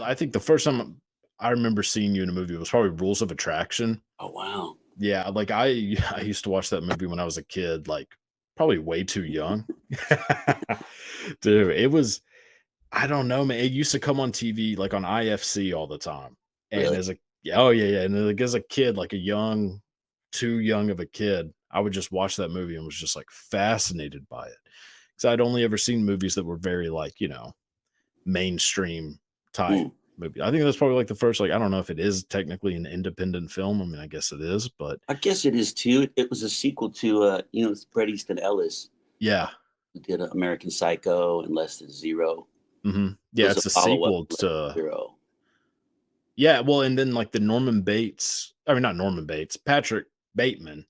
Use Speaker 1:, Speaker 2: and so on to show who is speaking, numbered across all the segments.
Speaker 1: I think the first time I remember seeing you in a movie was probably Rules of Attraction.
Speaker 2: Oh wow.
Speaker 1: Yeah, like I used to watch that movie when I was a kid, like probably way too young. Dude, it was I don't know, man. It used to come on TV like on IFC all the time. And
Speaker 2: Really?
Speaker 1: as a yeah, oh yeah, yeah. And like as a kid, like too young of a kid, I would just watch that movie and was just like fascinated by it. Because I'd only ever seen movies that were very like, mainstream type
Speaker 2: Mm.
Speaker 1: movie. I think that's probably like the first, like, I don't know if it is technically an independent film. I mean, I guess it is, but
Speaker 2: I guess it is too. It was a sequel to it's Bret Easton Ellis
Speaker 1: yeah.
Speaker 2: who did American Psycho and Less Than Zero. It
Speaker 1: Yeah,
Speaker 2: was a
Speaker 1: it's a
Speaker 2: follow up
Speaker 1: sequel
Speaker 2: to Less
Speaker 1: to
Speaker 2: Than Zero.
Speaker 1: yeah, well, and then like the Norman Bates, I mean not Norman Bates, Patrick Bateman.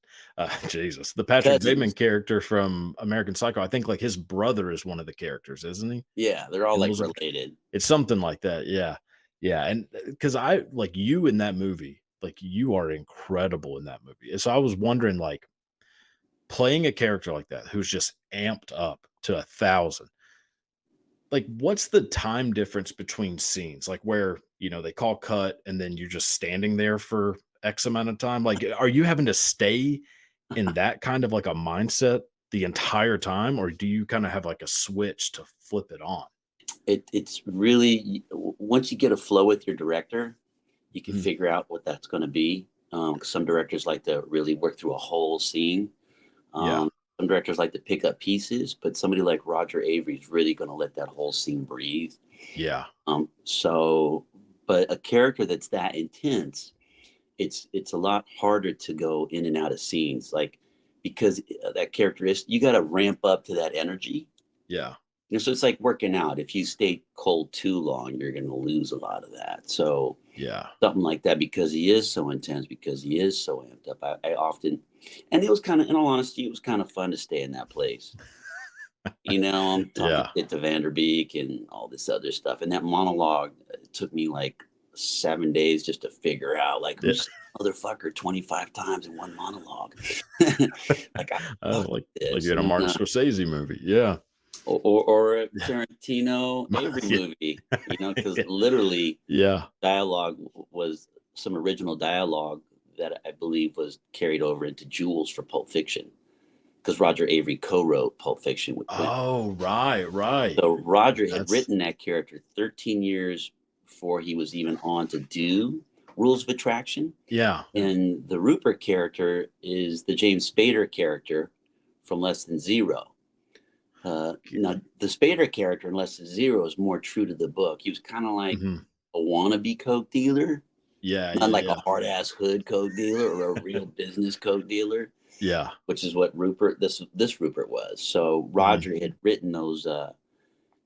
Speaker 1: Jesus. The Patrick Bateman
Speaker 2: Cousins.
Speaker 1: character from American Psycho. I think like his brother is one of the characters, isn't he?
Speaker 2: Yeah, they're all
Speaker 1: In
Speaker 2: like
Speaker 1: Rules of
Speaker 2: related.
Speaker 1: It's something like that. Yeah. Yeah. And because I like you in that movie, like you are incredible in that movie. And so I was wondering, like, playing a character like that who's just amped up to 1,000, like, what's the time difference between scenes? Like, where, they call cut and then you're just standing there for X amount of time? Like, are you having to stay in that kind of like a mindset the entire time? Or do you kind of have like a switch to flip it on?
Speaker 2: It's really once you get a flow with your director, you can
Speaker 1: Mhm.
Speaker 2: figure out what that's going to be. 'Cause some directors like to really work through a whole scene.
Speaker 1: Yeah.
Speaker 2: Some directors like to pick up pieces, but somebody like Roger Avery is really going to let that whole scene breathe.
Speaker 1: Yeah.
Speaker 2: So, but a character that's that intense, it's a lot harder to go in and out of scenes, like because that character is you got to ramp up to that energy.
Speaker 1: Yeah.
Speaker 2: So it's like working out. If you stay cold too long, you're going to lose a lot of that. So
Speaker 1: Yeah.
Speaker 2: something like that, because he is so intense, because he is so amped up. I often, and it was kind of, in all honesty, it was kind of fun to stay in that place. I'm talking
Speaker 1: Yeah.
Speaker 2: shit to Vanderbeek and all this other stuff. And that monologue took me like 7 days just to figure out, like,
Speaker 1: Yeah.
Speaker 2: who's motherfucker 25 times in one monologue. Like, I
Speaker 1: Oh,
Speaker 2: fuck
Speaker 1: like
Speaker 2: this.
Speaker 1: you're in a Martin Scorsese movie. Yeah.
Speaker 2: Or a Tarantino Avery
Speaker 1: Yeah.
Speaker 2: movie, because literally
Speaker 1: Yeah.
Speaker 2: dialogue was some original dialogue that I believe was carried over into Jules for Pulp Fiction, because Roger Avery co-wrote Pulp Fiction with Quentin.
Speaker 1: Oh, right. Right.
Speaker 2: So Roger had
Speaker 1: That's
Speaker 2: written that character 13 years before he was even on to do Rules of Attraction.
Speaker 1: yeah.
Speaker 2: And the Rupert character is the James Spader character from Less Than Zero. Now, the Spader character in Less Than Zero is more true to the book. He was kind of like
Speaker 1: Mhm.
Speaker 2: a wannabe coke dealer,
Speaker 1: Yeah.
Speaker 2: not
Speaker 1: Yeah.
Speaker 2: like a
Speaker 1: Yeah.
Speaker 2: hard ass hood coke dealer or a real business coke dealer,
Speaker 1: Yeah.
Speaker 2: which is what this Rupert was. So
Speaker 1: Mhm.
Speaker 2: Roger had written those.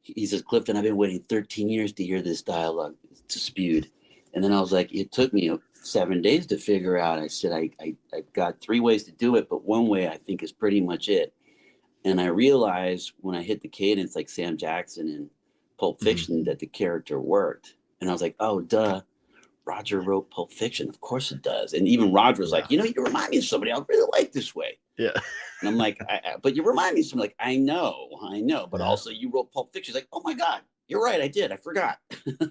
Speaker 2: He says, Clifton, I've been waiting 13 years to hear this dialogue. It's spewed. And then I was like, it took me 7 days to figure out. I said, I've got 3 ways to do it, but one way I think is pretty much it. And I realized when I hit the cadence, like Sam Jackson in Pulp
Speaker 1: Mhm.
Speaker 2: Fiction, that the character worked. And I was like, oh, duh. Roger wrote Pulp Fiction. Of course it does. And even Roger was
Speaker 1: Yeah.
Speaker 2: like, you remind me of somebody I really like this way.
Speaker 1: Yeah.
Speaker 2: And I'm like, but you remind me of something. Like, I know. But
Speaker 1: Yeah.
Speaker 2: also you wrote Pulp Fiction. He's like, oh my God, you're right. I did. I forgot.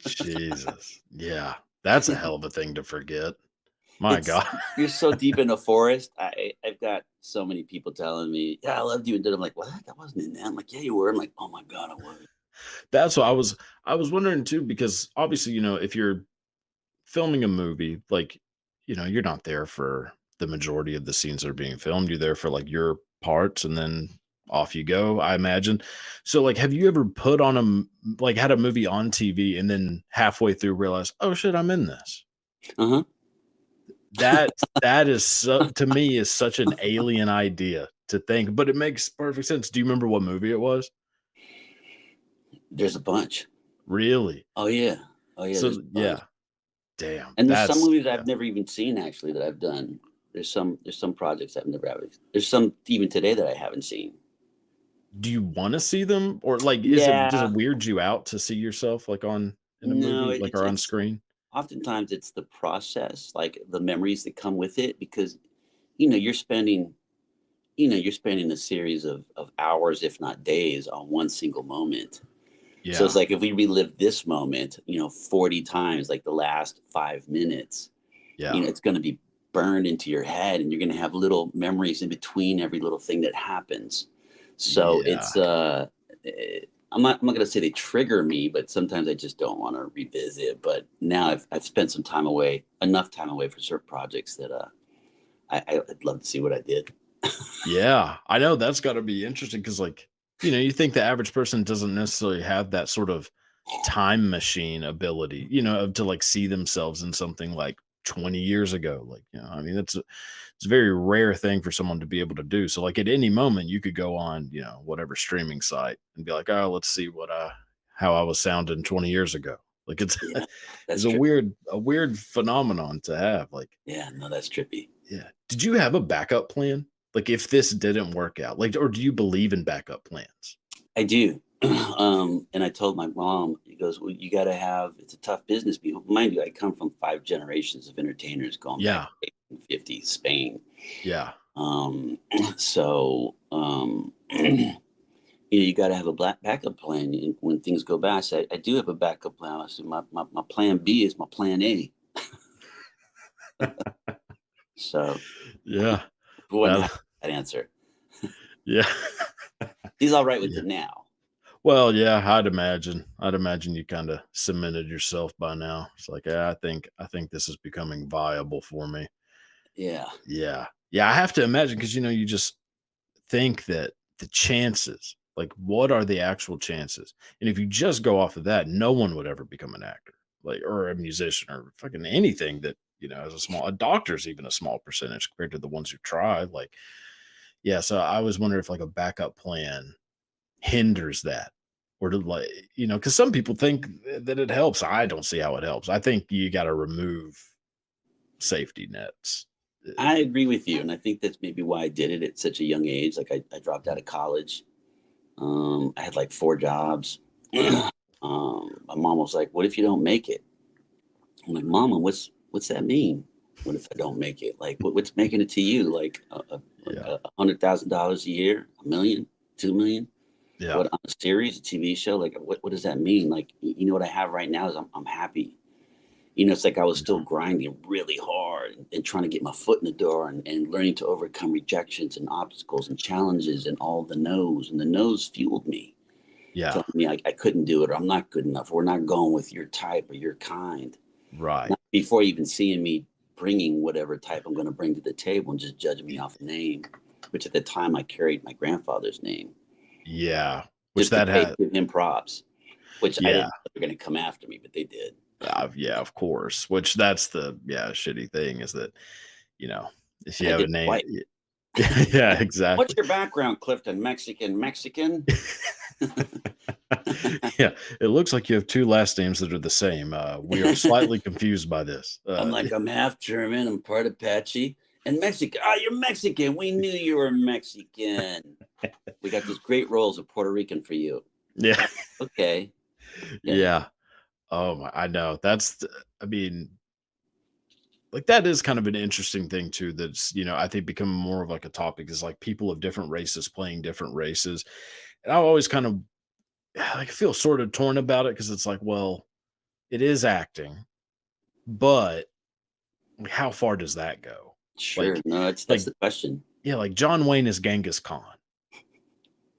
Speaker 1: Jesus. Yeah. That's a hell of a thing to forget. My
Speaker 2: It's
Speaker 1: God.
Speaker 2: You're so deep in the forest. I've got so many people telling me, yeah, I loved you. And then I'm like, what? That wasn't in that. I'm like, yeah, you were. I'm like, oh my God, I was.
Speaker 1: That's what I was wondering too, because obviously, if you're filming a movie, like, you're not there for the majority of the scenes that are being filmed. You're there for like your parts and then off you go, I imagine. So like have you ever put on like had a movie on TV and then halfway through realize, oh shit, I'm in this?
Speaker 2: Uh
Speaker 1: That is to me is such an alien idea to think, but it makes perfect sense. Do you remember what movie it was?
Speaker 2: There's a bunch.
Speaker 1: Really?
Speaker 2: Oh yeah. Oh yeah. There's
Speaker 1: So
Speaker 2: a bunch.
Speaker 1: yeah. Damn.
Speaker 2: And there's some
Speaker 1: That's
Speaker 2: movies
Speaker 1: yeah.
Speaker 2: I've never even seen actually that I've done. There's some projects I've never had. There's some even today that I haven't seen.
Speaker 1: Do you wanna see them? Or, like, does it
Speaker 2: Yeah.
Speaker 1: weird you out to see yourself, like, in a
Speaker 2: No,
Speaker 1: movie, like, or on
Speaker 2: it's
Speaker 1: screen?
Speaker 2: oftentimes it's the process, like the memories that come with it, because you know you're spending you're spending a series of hours, if not days, on one single moment. So it's
Speaker 1: Yeah.
Speaker 2: like if we relive this moment, 40 times, like the last 5 minutes,
Speaker 1: Yeah.
Speaker 2: it's going to be burned into your head, and you're going to have little memories in between every little thing that happens. So
Speaker 1: Yeah.
Speaker 2: it's I'm not going to say they trigger me, but sometimes I just don't want to revisit. But now I've spent some time away, enough time away for certain projects that I'd love to see what I did.
Speaker 1: Yeah. I know that's gotta be interesting because, like, you think the average person doesn't necessarily have that sort of time machine ability, to, like, see themselves in something like 20 years ago. Like, I mean, it's a very rare thing for someone to be able to do. So, like, at any moment, you could go on, whatever streaming site and be like, "Oh, let's see how I was sounding 20 years ago." Like, it's
Speaker 2: Yeah,
Speaker 1: it's
Speaker 2: that's
Speaker 1: a
Speaker 2: true.
Speaker 1: weird phenomenon to have. Like,
Speaker 2: Yeah, no, that's trippy.
Speaker 1: yeah. Did you have a backup plan? Like, if this didn't work out, like, or do you believe in backup plans?
Speaker 2: I do. And I told my mom, he goes, well, you got to have, it's a tough business. Mind you, I come from 5 generations of entertainers going back
Speaker 1: Yeah.
Speaker 2: to the 1850s, Spain.
Speaker 1: Yeah.
Speaker 2: Um, so, you got to have a black backup plan when things go bad. So I do have a backup plan. I said, my plan B is my plan A. So
Speaker 1: Yeah.
Speaker 2: who wouldn't
Speaker 1: That
Speaker 2: have that answer?
Speaker 1: yeah.
Speaker 2: He's all right with
Speaker 1: Yeah.
Speaker 2: it now.
Speaker 1: Well, yeah, I'd imagine you kinda cemented yourself by now. It's like, "Yeah, I think this is becoming viable for me."
Speaker 2: Yeah.
Speaker 1: Yeah. Yeah, I have to imagine because you just think that the chances, like, what are the actual chances? And if you just go off of that, no one would ever become an actor, like, or a musician or fucking anything that, as a doctor's even a small percentage compared to the ones who try. Like, yeah, so I always wonder if, like, a backup plan hinders that, or to, like, because some people think that it helps. I don't see how it helps. I think you got to remove safety nets.
Speaker 2: I agree with you. And I think that's maybe why I did it at such a young age. Like I dropped out of college. I had like 4 jobs. My mom was like, "What if you don't make it?" I'm like, "Mama, what's that mean? What if I don't make it? Like, what's making it to you? Like
Speaker 1: Yeah.
Speaker 2: $100,000 a year, a million, 2 million?
Speaker 1: Yeah.
Speaker 2: What on a series, a TV show? Like, what does that mean? Like, what I have right now is I'm happy. It's like I was still
Speaker 1: Mhm.
Speaker 2: grinding really hard and trying to get my foot in the door and learning to overcome rejections and obstacles and challenges and all the no's. And the no's fueled me,
Speaker 1: Yeah.
Speaker 2: telling me I couldn't do it, or I'm not good enough, or we're not going with your type or your kind.
Speaker 1: Right.
Speaker 2: Not before even seeing me bringing whatever type I'm going to bring to the table and just judging me off a name, which at the time I carried my grandfather's name,
Speaker 1: Yeah. Which
Speaker 2: just to
Speaker 1: that
Speaker 2: pay
Speaker 1: had
Speaker 2: give him props, which I
Speaker 1: yeah.
Speaker 2: didn't know they were going to come after me, but they did.
Speaker 1: Yeah, of course. Which that's the shitty thing is that, you know, if
Speaker 2: And
Speaker 1: you
Speaker 2: I
Speaker 1: have
Speaker 2: did
Speaker 1: a name
Speaker 2: twice.
Speaker 1: yeah,
Speaker 2: What's
Speaker 1: exactly.
Speaker 2: your background, Clifton? Mexican, Mexican?
Speaker 1: Yeah, it looks like you have 2 last names that are the same. We are slightly confused by this.
Speaker 2: I'm like, I'm half German, I'm part Apache, and Mexican. Oh, you're Mexican. We knew you were Mexican. We got these great rolls of Puerto Rican for you.
Speaker 1: Yeah.
Speaker 2: Okay. Okay.
Speaker 1: Yeah. Oh my I know. I mean, like, that is kind of an interesting thing too that's, I think become more of like a topic is like people of different races playing different races. And I always kind of like feel sort of torn about it because it's like, well, it is acting, but like, how far does that go?
Speaker 2: Sure.
Speaker 1: Like
Speaker 2: No, that's
Speaker 1: like
Speaker 2: the question.
Speaker 1: yeah, like John Wayne is Genghis Khan.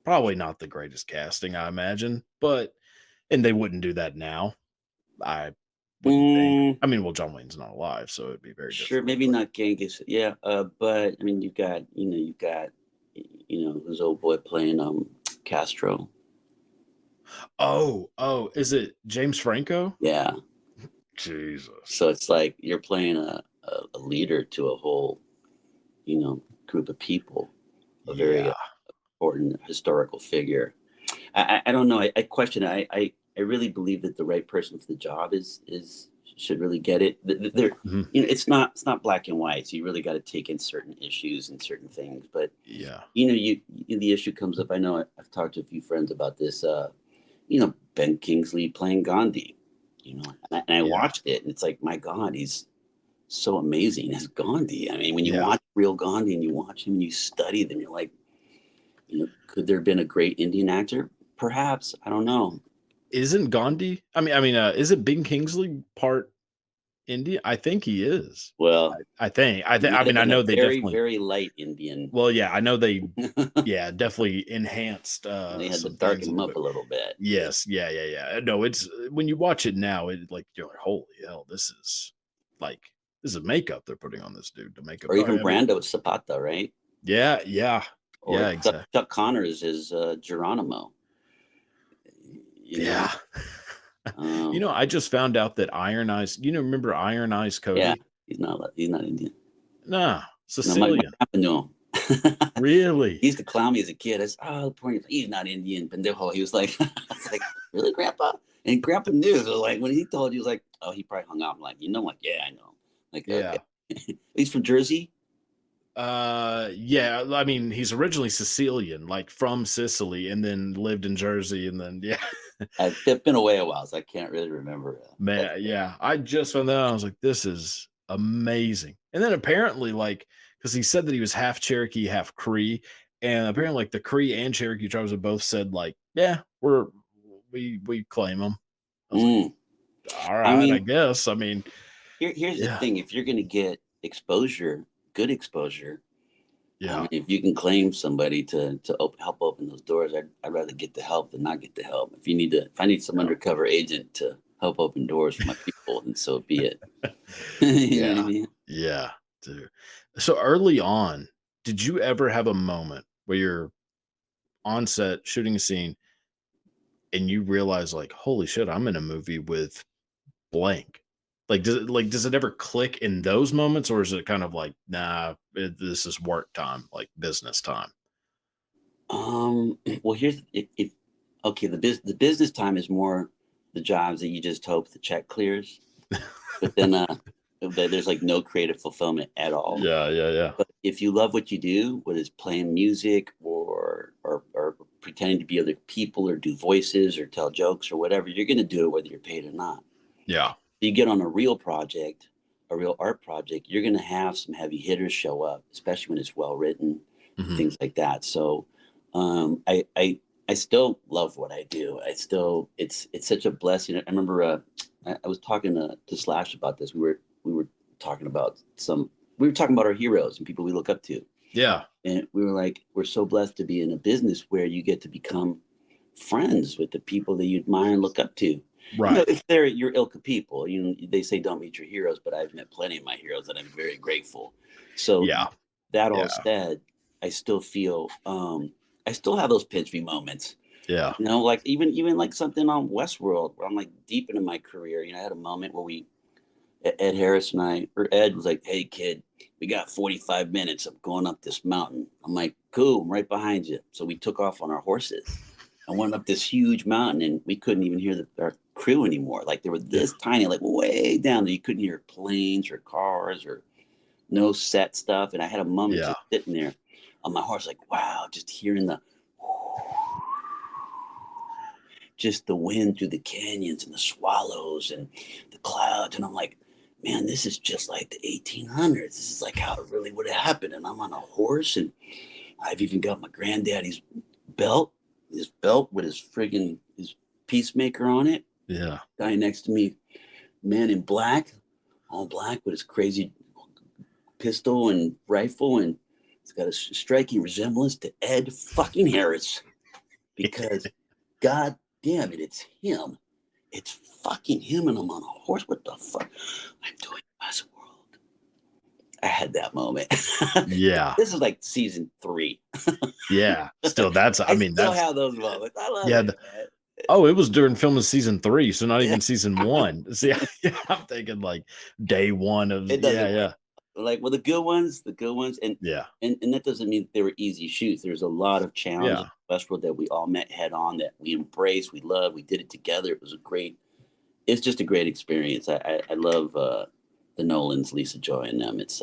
Speaker 1: Probably not the greatest casting, I imagine, but and they wouldn't do that now. I wouldn't think.
Speaker 2: Mm,
Speaker 1: I mean, well, John Wayne's not alive, so it'd be very
Speaker 2: sure,
Speaker 1: difficult.
Speaker 2: maybe
Speaker 1: But
Speaker 2: not Genghis. Yeah, but I mean, you've got, who's old boy playing Castro.
Speaker 1: oh, is it James Franco?
Speaker 2: Yeah.
Speaker 1: Jesus.
Speaker 2: So it's like you're playing a leader to a whole, group of people, a very
Speaker 1: Yeah.
Speaker 2: important historical figure. I don't know. I question it. I really believe that the right person for the job is should really get it. There,
Speaker 1: Mhm.
Speaker 2: it's not black and white. So you really got to take in certain issues and certain things. But
Speaker 1: Yeah.
Speaker 2: the issue comes up. I know I've talked to a few friends about this. Ben Kingsley playing Gandhi. And I
Speaker 1: Yeah.
Speaker 2: watched it, and it's like, my God, he's so amazing as Gandhi. I mean, when you
Speaker 1: Yeah.
Speaker 2: watch real Gandhi and you watch him and you study them, you're like, could there have been a great Indian actor? Perhaps. I don't know.
Speaker 1: isn't Gandhi? Is it Bing Kingsley part Indian? I think he is.
Speaker 2: Well,
Speaker 1: I
Speaker 2: he
Speaker 1: think. I
Speaker 2: might have
Speaker 1: mean, I
Speaker 2: been a
Speaker 1: know they
Speaker 2: very,
Speaker 1: definitely.
Speaker 2: very light Indian.
Speaker 1: Well, yeah, I know they. Yeah, definitely enhanced
Speaker 2: They had to
Speaker 1: some things
Speaker 2: darken
Speaker 1: in
Speaker 2: him
Speaker 1: the
Speaker 2: up
Speaker 1: movie.
Speaker 2: a little bit.
Speaker 1: Yes, yeah, yeah, yeah. No, it's when you watch it now, it like you're like, holy hell, like this is makeup they're putting on this dude to make him.
Speaker 2: Or even
Speaker 1: I mean,
Speaker 2: Brando with Zapata, right?
Speaker 1: yeah, yeah,
Speaker 2: Or
Speaker 1: yeah, exactly.
Speaker 2: Chuck Connors is Geronimo. You know,
Speaker 1: Yeah.
Speaker 2: um,
Speaker 1: I just found out that Iron Eyes. Remember Iron Eyes
Speaker 2: yeah,
Speaker 1: Cody?
Speaker 2: he's not Indian.
Speaker 1: Nah,
Speaker 2: No, my
Speaker 1: Sicilian.
Speaker 2: grandpa knew him.
Speaker 1: Really?
Speaker 2: He used to clown me as a kid. I said, "Oh, he's not Indian, pendejo." He was like, "I was like, really, Grandpa?" And Grandpa knew. So like when he told you, he was like, "Oh, he probably hung out." I'm like, I'm like, "Yeah, I know." Like, okay,
Speaker 1: Yeah.
Speaker 2: he's from Jersey.
Speaker 1: Yeah. I mean, he's originally Sicilian, like from Sicily, and then lived in Jersey, and then yeah.
Speaker 2: It's been away a while, so I can't really remember. That's
Speaker 1: Man, yeah. I just found that out. I was like, this is amazing. And then apparently, like, because he said that he was half Cherokee, half Cree, and apparently, like, the Cree and Cherokee tribes have both said, like, yeah, we claim them. I was like,
Speaker 2: mm.
Speaker 1: all
Speaker 2: I
Speaker 1: right, I
Speaker 2: mean,
Speaker 1: guess. I mean,
Speaker 2: here's the
Speaker 1: yeah,
Speaker 2: thing: if you're going to get exposure, good exposure, I
Speaker 1: yeah,
Speaker 2: mean, if you can claim somebody to help open those doors, I'd rather get the help than not get the help. If I need some
Speaker 1: yeah,
Speaker 2: undercover agent to help open doors for my people, then so be it. You know what I
Speaker 1: yeah,
Speaker 2: mean?
Speaker 1: yeah, dude. So early on, did you ever have a moment where you're on set shooting a scene and you realize, like, holy shit, I'm in a movie with blank? Does it ever click in those moments, or is it kind of like, nah, this is work time, like business time?
Speaker 2: Well, here's if okay, the business time is more the jobs that you just hope the check clears, but then there's like no creative fulfillment at all.
Speaker 1: Yeah, yeah, yeah,
Speaker 2: But if you love what you do, whether it's playing music or pretending to be other people or do voices or tell jokes or whatever, you're going to do it whether you're paid or not.
Speaker 1: yeah,
Speaker 2: You get on a real project, a real art project, you're going to have some heavy hitters show up, especially when it's well written and
Speaker 1: hmm
Speaker 2: things like that. So, I still love what I do. It's such a blessing. I remember I was talking to Slash about this. We were talking about our heroes and people we look up to,
Speaker 1: yeah,
Speaker 2: and we were like, we're so blessed to be in a business where you get to become friends with the people that you admire and look up to.
Speaker 1: right,
Speaker 2: If they're your ilk of people, they say don't meet your heroes, but I've met plenty of my heroes and I'm very grateful. So
Speaker 1: yeah,
Speaker 2: that all
Speaker 1: yeah,
Speaker 2: said, I still feel I still have those pinch me moments.
Speaker 1: yeah,
Speaker 2: Like even like something on Westworld where I'm like deep into my career. I had a moment where Ed Harris and Ed was like, "Hey kid, we got 45 minutes of going up this mountain." I'm like, "Cool, I'm right behind you." So we took off on our horses and went up this huge mountain, and we couldn't even hear our crew anymore. Like they were
Speaker 1: yeah,
Speaker 2: this tiny, like way down there. You couldn't hear planes or cars or no set stuff. And I had a moment
Speaker 1: yeah,
Speaker 2: just sitting there on my horse, like, wow, just hearing just the wind through the canyons and the swallows and the clouds. And I'm like, man, this is just like the 1800s. This is like how it really would have happened. And I'm on a horse, and I've even got my granddaddy's belt, his belt with his peacemaker on it.
Speaker 1: yeah.
Speaker 2: Guy next to me, man in black, all black with his crazy pistol and rifle. And it's got a striking resemblance to Ed fucking Harris because God damn it, it's him. It's fucking him, and I'm on a horse. What the fuck? I'm doing Westworld. I had that moment.
Speaker 1: Yeah,
Speaker 2: This is like season 3.
Speaker 1: yeah. Still,
Speaker 2: I
Speaker 1: I mean,
Speaker 2: still
Speaker 1: that's
Speaker 2: have those moments. I love
Speaker 1: yeah.
Speaker 2: it, man.
Speaker 1: Oh, it was during filming season 3, so not
Speaker 2: Yeah.
Speaker 1: even season 1. See, yeah, I'm thinking like day 1 of
Speaker 2: It
Speaker 1: yeah,
Speaker 2: doesn't work.
Speaker 1: yeah,
Speaker 2: Like, well, the good ones, and
Speaker 1: yeah,
Speaker 2: and that doesn't mean they were easy shoots. There's a lot of challenges
Speaker 1: yeah,
Speaker 2: in Westworld that we all met head on, that we embraced, we loved, we did it together. It's just a great experience. I love the Nolans, Lisa Joy, and them. It's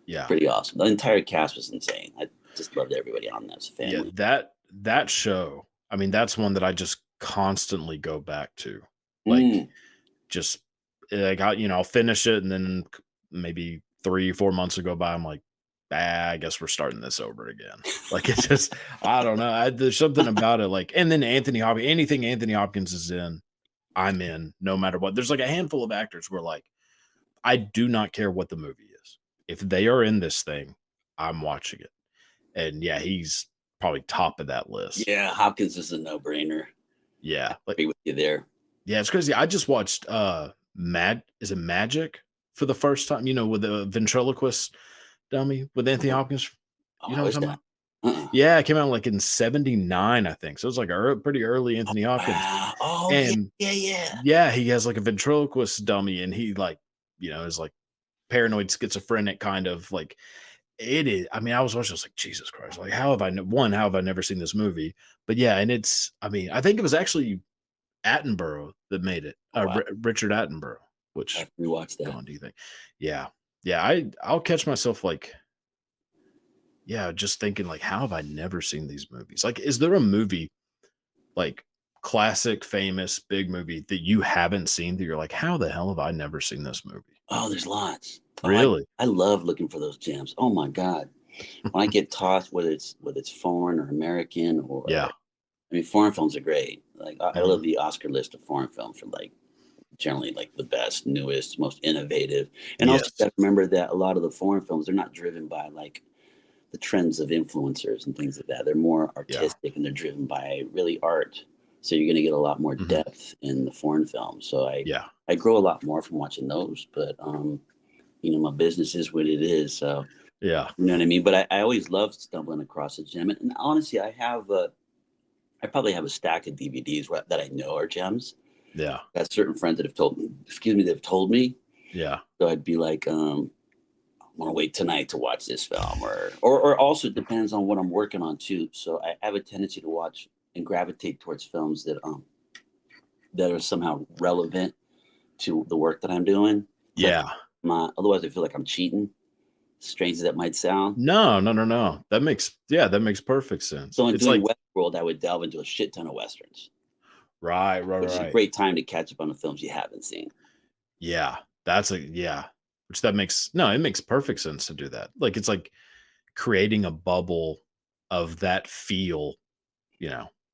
Speaker 1: yeah,
Speaker 2: pretty awesome. The entire cast was insane. I just loved everybody on that. It's a
Speaker 1: yeah.
Speaker 2: family.
Speaker 1: That show, I mean, that's one that I just constantly go back to. Like,
Speaker 2: Mm.
Speaker 1: just like I'll finish it, and then maybe 3, 4 months will go by. I'm like, I guess we're starting this over again. Like it's just, I don't know. There's something about it. Like, and then anything Anthony Hopkins is in, I'm in no matter what. There's like a handful of actors where like I do not care what the movie is. If they are in this thing, I'm watching it. And yeah, he's probably top of that list.
Speaker 2: Yeah, Hopkins is a no-brainer. I
Speaker 1: Yeah. Like,
Speaker 2: agree with you there.
Speaker 1: yeah, it's crazy. I just watched is it Magic for the first time, with the ventriloquist dummy with Anthony Hopkins.
Speaker 2: Oh,
Speaker 1: You know
Speaker 2: how
Speaker 1: what
Speaker 2: is
Speaker 1: I'm talking
Speaker 2: that?
Speaker 1: about?
Speaker 2: Uh-uh.
Speaker 1: Yeah, it came out like in 79, I think. So it was like a pretty early Anthony Hopkins.
Speaker 2: Wow. Oh, yeah,
Speaker 1: And
Speaker 2: yeah, yeah.
Speaker 1: yeah, he has like a ventriloquist dummy and he like, is like paranoid schizophrenic kind of like it is. I mean, I was watching, I was like, Jesus Christ, like how have I never seen this movie? But yeah, and I think it was actually Attenborough that made it.
Speaker 2: Oh, wow.
Speaker 1: Richard Attenborough,
Speaker 2: I
Speaker 1: which
Speaker 2: have to rewatch that.
Speaker 1: gone, do you think? Yeah. Yeah, I'll catch myself like, yeah, just thinking like, how have I never seen these movies? Like, is there a movie like classic, famous, big movie that you haven't seen that you're like, how the hell have I never seen this movie?
Speaker 2: Oh, there's lots. Oh,
Speaker 1: Really?
Speaker 2: I love looking for those gems. Oh my God. When I get tossed, whether it's foreign or American or
Speaker 1: Yeah.
Speaker 2: I mean, foreign films are great. Like I
Speaker 1: Mhm.
Speaker 2: love the Oscar list of foreign films are like generally like the best, newest, most innovative. And also
Speaker 1: Yes.
Speaker 2: you got to remember that a lot of the foreign films they're not driven by like the trends of influencers and things like that. They're more
Speaker 1: Yeah.
Speaker 2: artistic and they're driven by really art. So you're going to get a lot more
Speaker 1: Mhm.
Speaker 2: depth in the foreign films. So
Speaker 1: Yeah.
Speaker 2: I grow a lot more from watching those, but my business is what it is. So
Speaker 1: Yeah.
Speaker 2: you know what I mean? But I always love stumbling across a gem. And honestly, I probably have a stack of DVDs that I know are gems.
Speaker 1: Yeah.
Speaker 2: Got certain friends that have told me, they've told me.
Speaker 1: Yeah.
Speaker 2: So I'd be like, I want to wait tonight to watch this film, or also it depends on what I'm working on too. So I have a tendency to watch and gravitate towards films that are somehow relevant to the work that I'm doing. So
Speaker 1: Yeah.
Speaker 2: otherwise, I feel like I'm cheating. Strange as that might sound.
Speaker 1: No, no, no, no. That makes perfect sense.
Speaker 2: So in
Speaker 1: It's
Speaker 2: doing
Speaker 1: like
Speaker 2: Westworld, I would delve into a shit ton of westerns,
Speaker 1: right, right,
Speaker 2: which is a
Speaker 1: right.
Speaker 2: great time to catch up on the films you haven't seen.
Speaker 1: Yeah. Yeah. Which that makes no, it makes perfect sense to do that. Like it's like creating a bubble of that feel,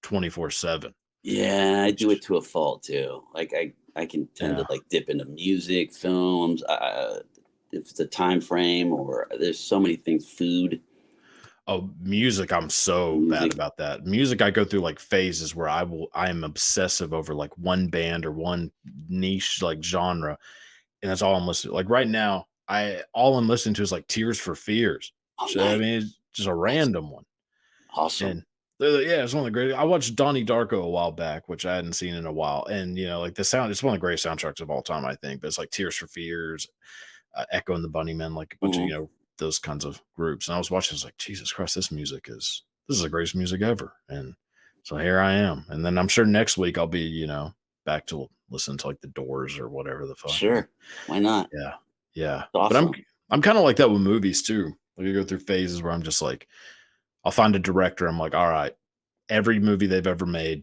Speaker 1: 24/7.
Speaker 2: Yeah, I do it
Speaker 1: Which
Speaker 2: to a fault too. Like I can tend to
Speaker 1: yeah.
Speaker 2: like dip into music, films, if it's a time frame or there's so many things, food,
Speaker 1: Oh, music, I'm so bad
Speaker 2: music.
Speaker 1: about that. Music, I go through like phases where I am obsessive over like one band or one niche like genre, and that's all I'm listening to. Like right now, I all I'm listening to is like Tears for Fears.
Speaker 2: Oh,
Speaker 1: So I
Speaker 2: nice,
Speaker 1: mean, it's just a
Speaker 2: nice,
Speaker 1: random one.
Speaker 2: awesome.
Speaker 1: And yeah, it's one of the great. I watched Donnie Darko a while back, which I hadn't seen in a while, and like the sound. It's one of the greatest soundtracks of all time, I think. But it's like Tears for Fears, Echo and the Bunnymen, like a bunch of
Speaker 2: Hmm.
Speaker 1: those kinds of groups. And I was watching, I was like, Jesus Christ, this is the greatest music ever. And so here I am. And then I'm sure next week I'll be back to listening to like the Doors or whatever the fuck.
Speaker 2: Sure, why not?
Speaker 1: Yeah, yeah. But
Speaker 2: Awesome.
Speaker 1: I'm kind of like that with movies too. Like I go through phases where I'm just like, I'll find a director. I'm like, all right, every movie they've ever made,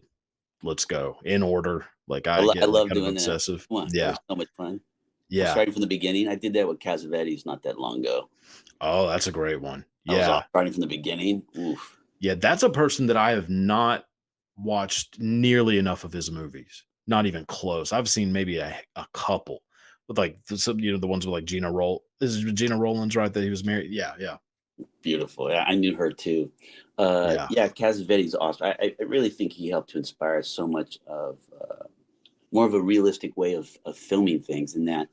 Speaker 1: let's go in order. Like
Speaker 2: I,
Speaker 1: I
Speaker 2: lo- I
Speaker 1: get like
Speaker 2: love
Speaker 1: kind of
Speaker 2: doing that.
Speaker 1: obsessive.
Speaker 2: Come on, it
Speaker 1: Yeah,
Speaker 2: was so much fun. Well,
Speaker 1: yeah.
Speaker 2: starting from the beginning, I did that with Cassavetes not that long ago.
Speaker 1: Oh, that's a great one.
Speaker 2: I was all
Speaker 1: Yeah,
Speaker 2: starting from the beginning. Oof.
Speaker 1: yeah. That's a person that I have not watched nearly enough of his movies. Not even close. I've seen maybe a couple with like some, the ones with like Gina Roll. This is Gina Rollins, right? That he was married. Yeah, yeah,
Speaker 2: Beautiful. Yeah, I knew her too.
Speaker 1: yeah,
Speaker 2: Yeah, Cassavetes awesome. I really think he helped to inspire so much of more of a realistic way of filming things. In that,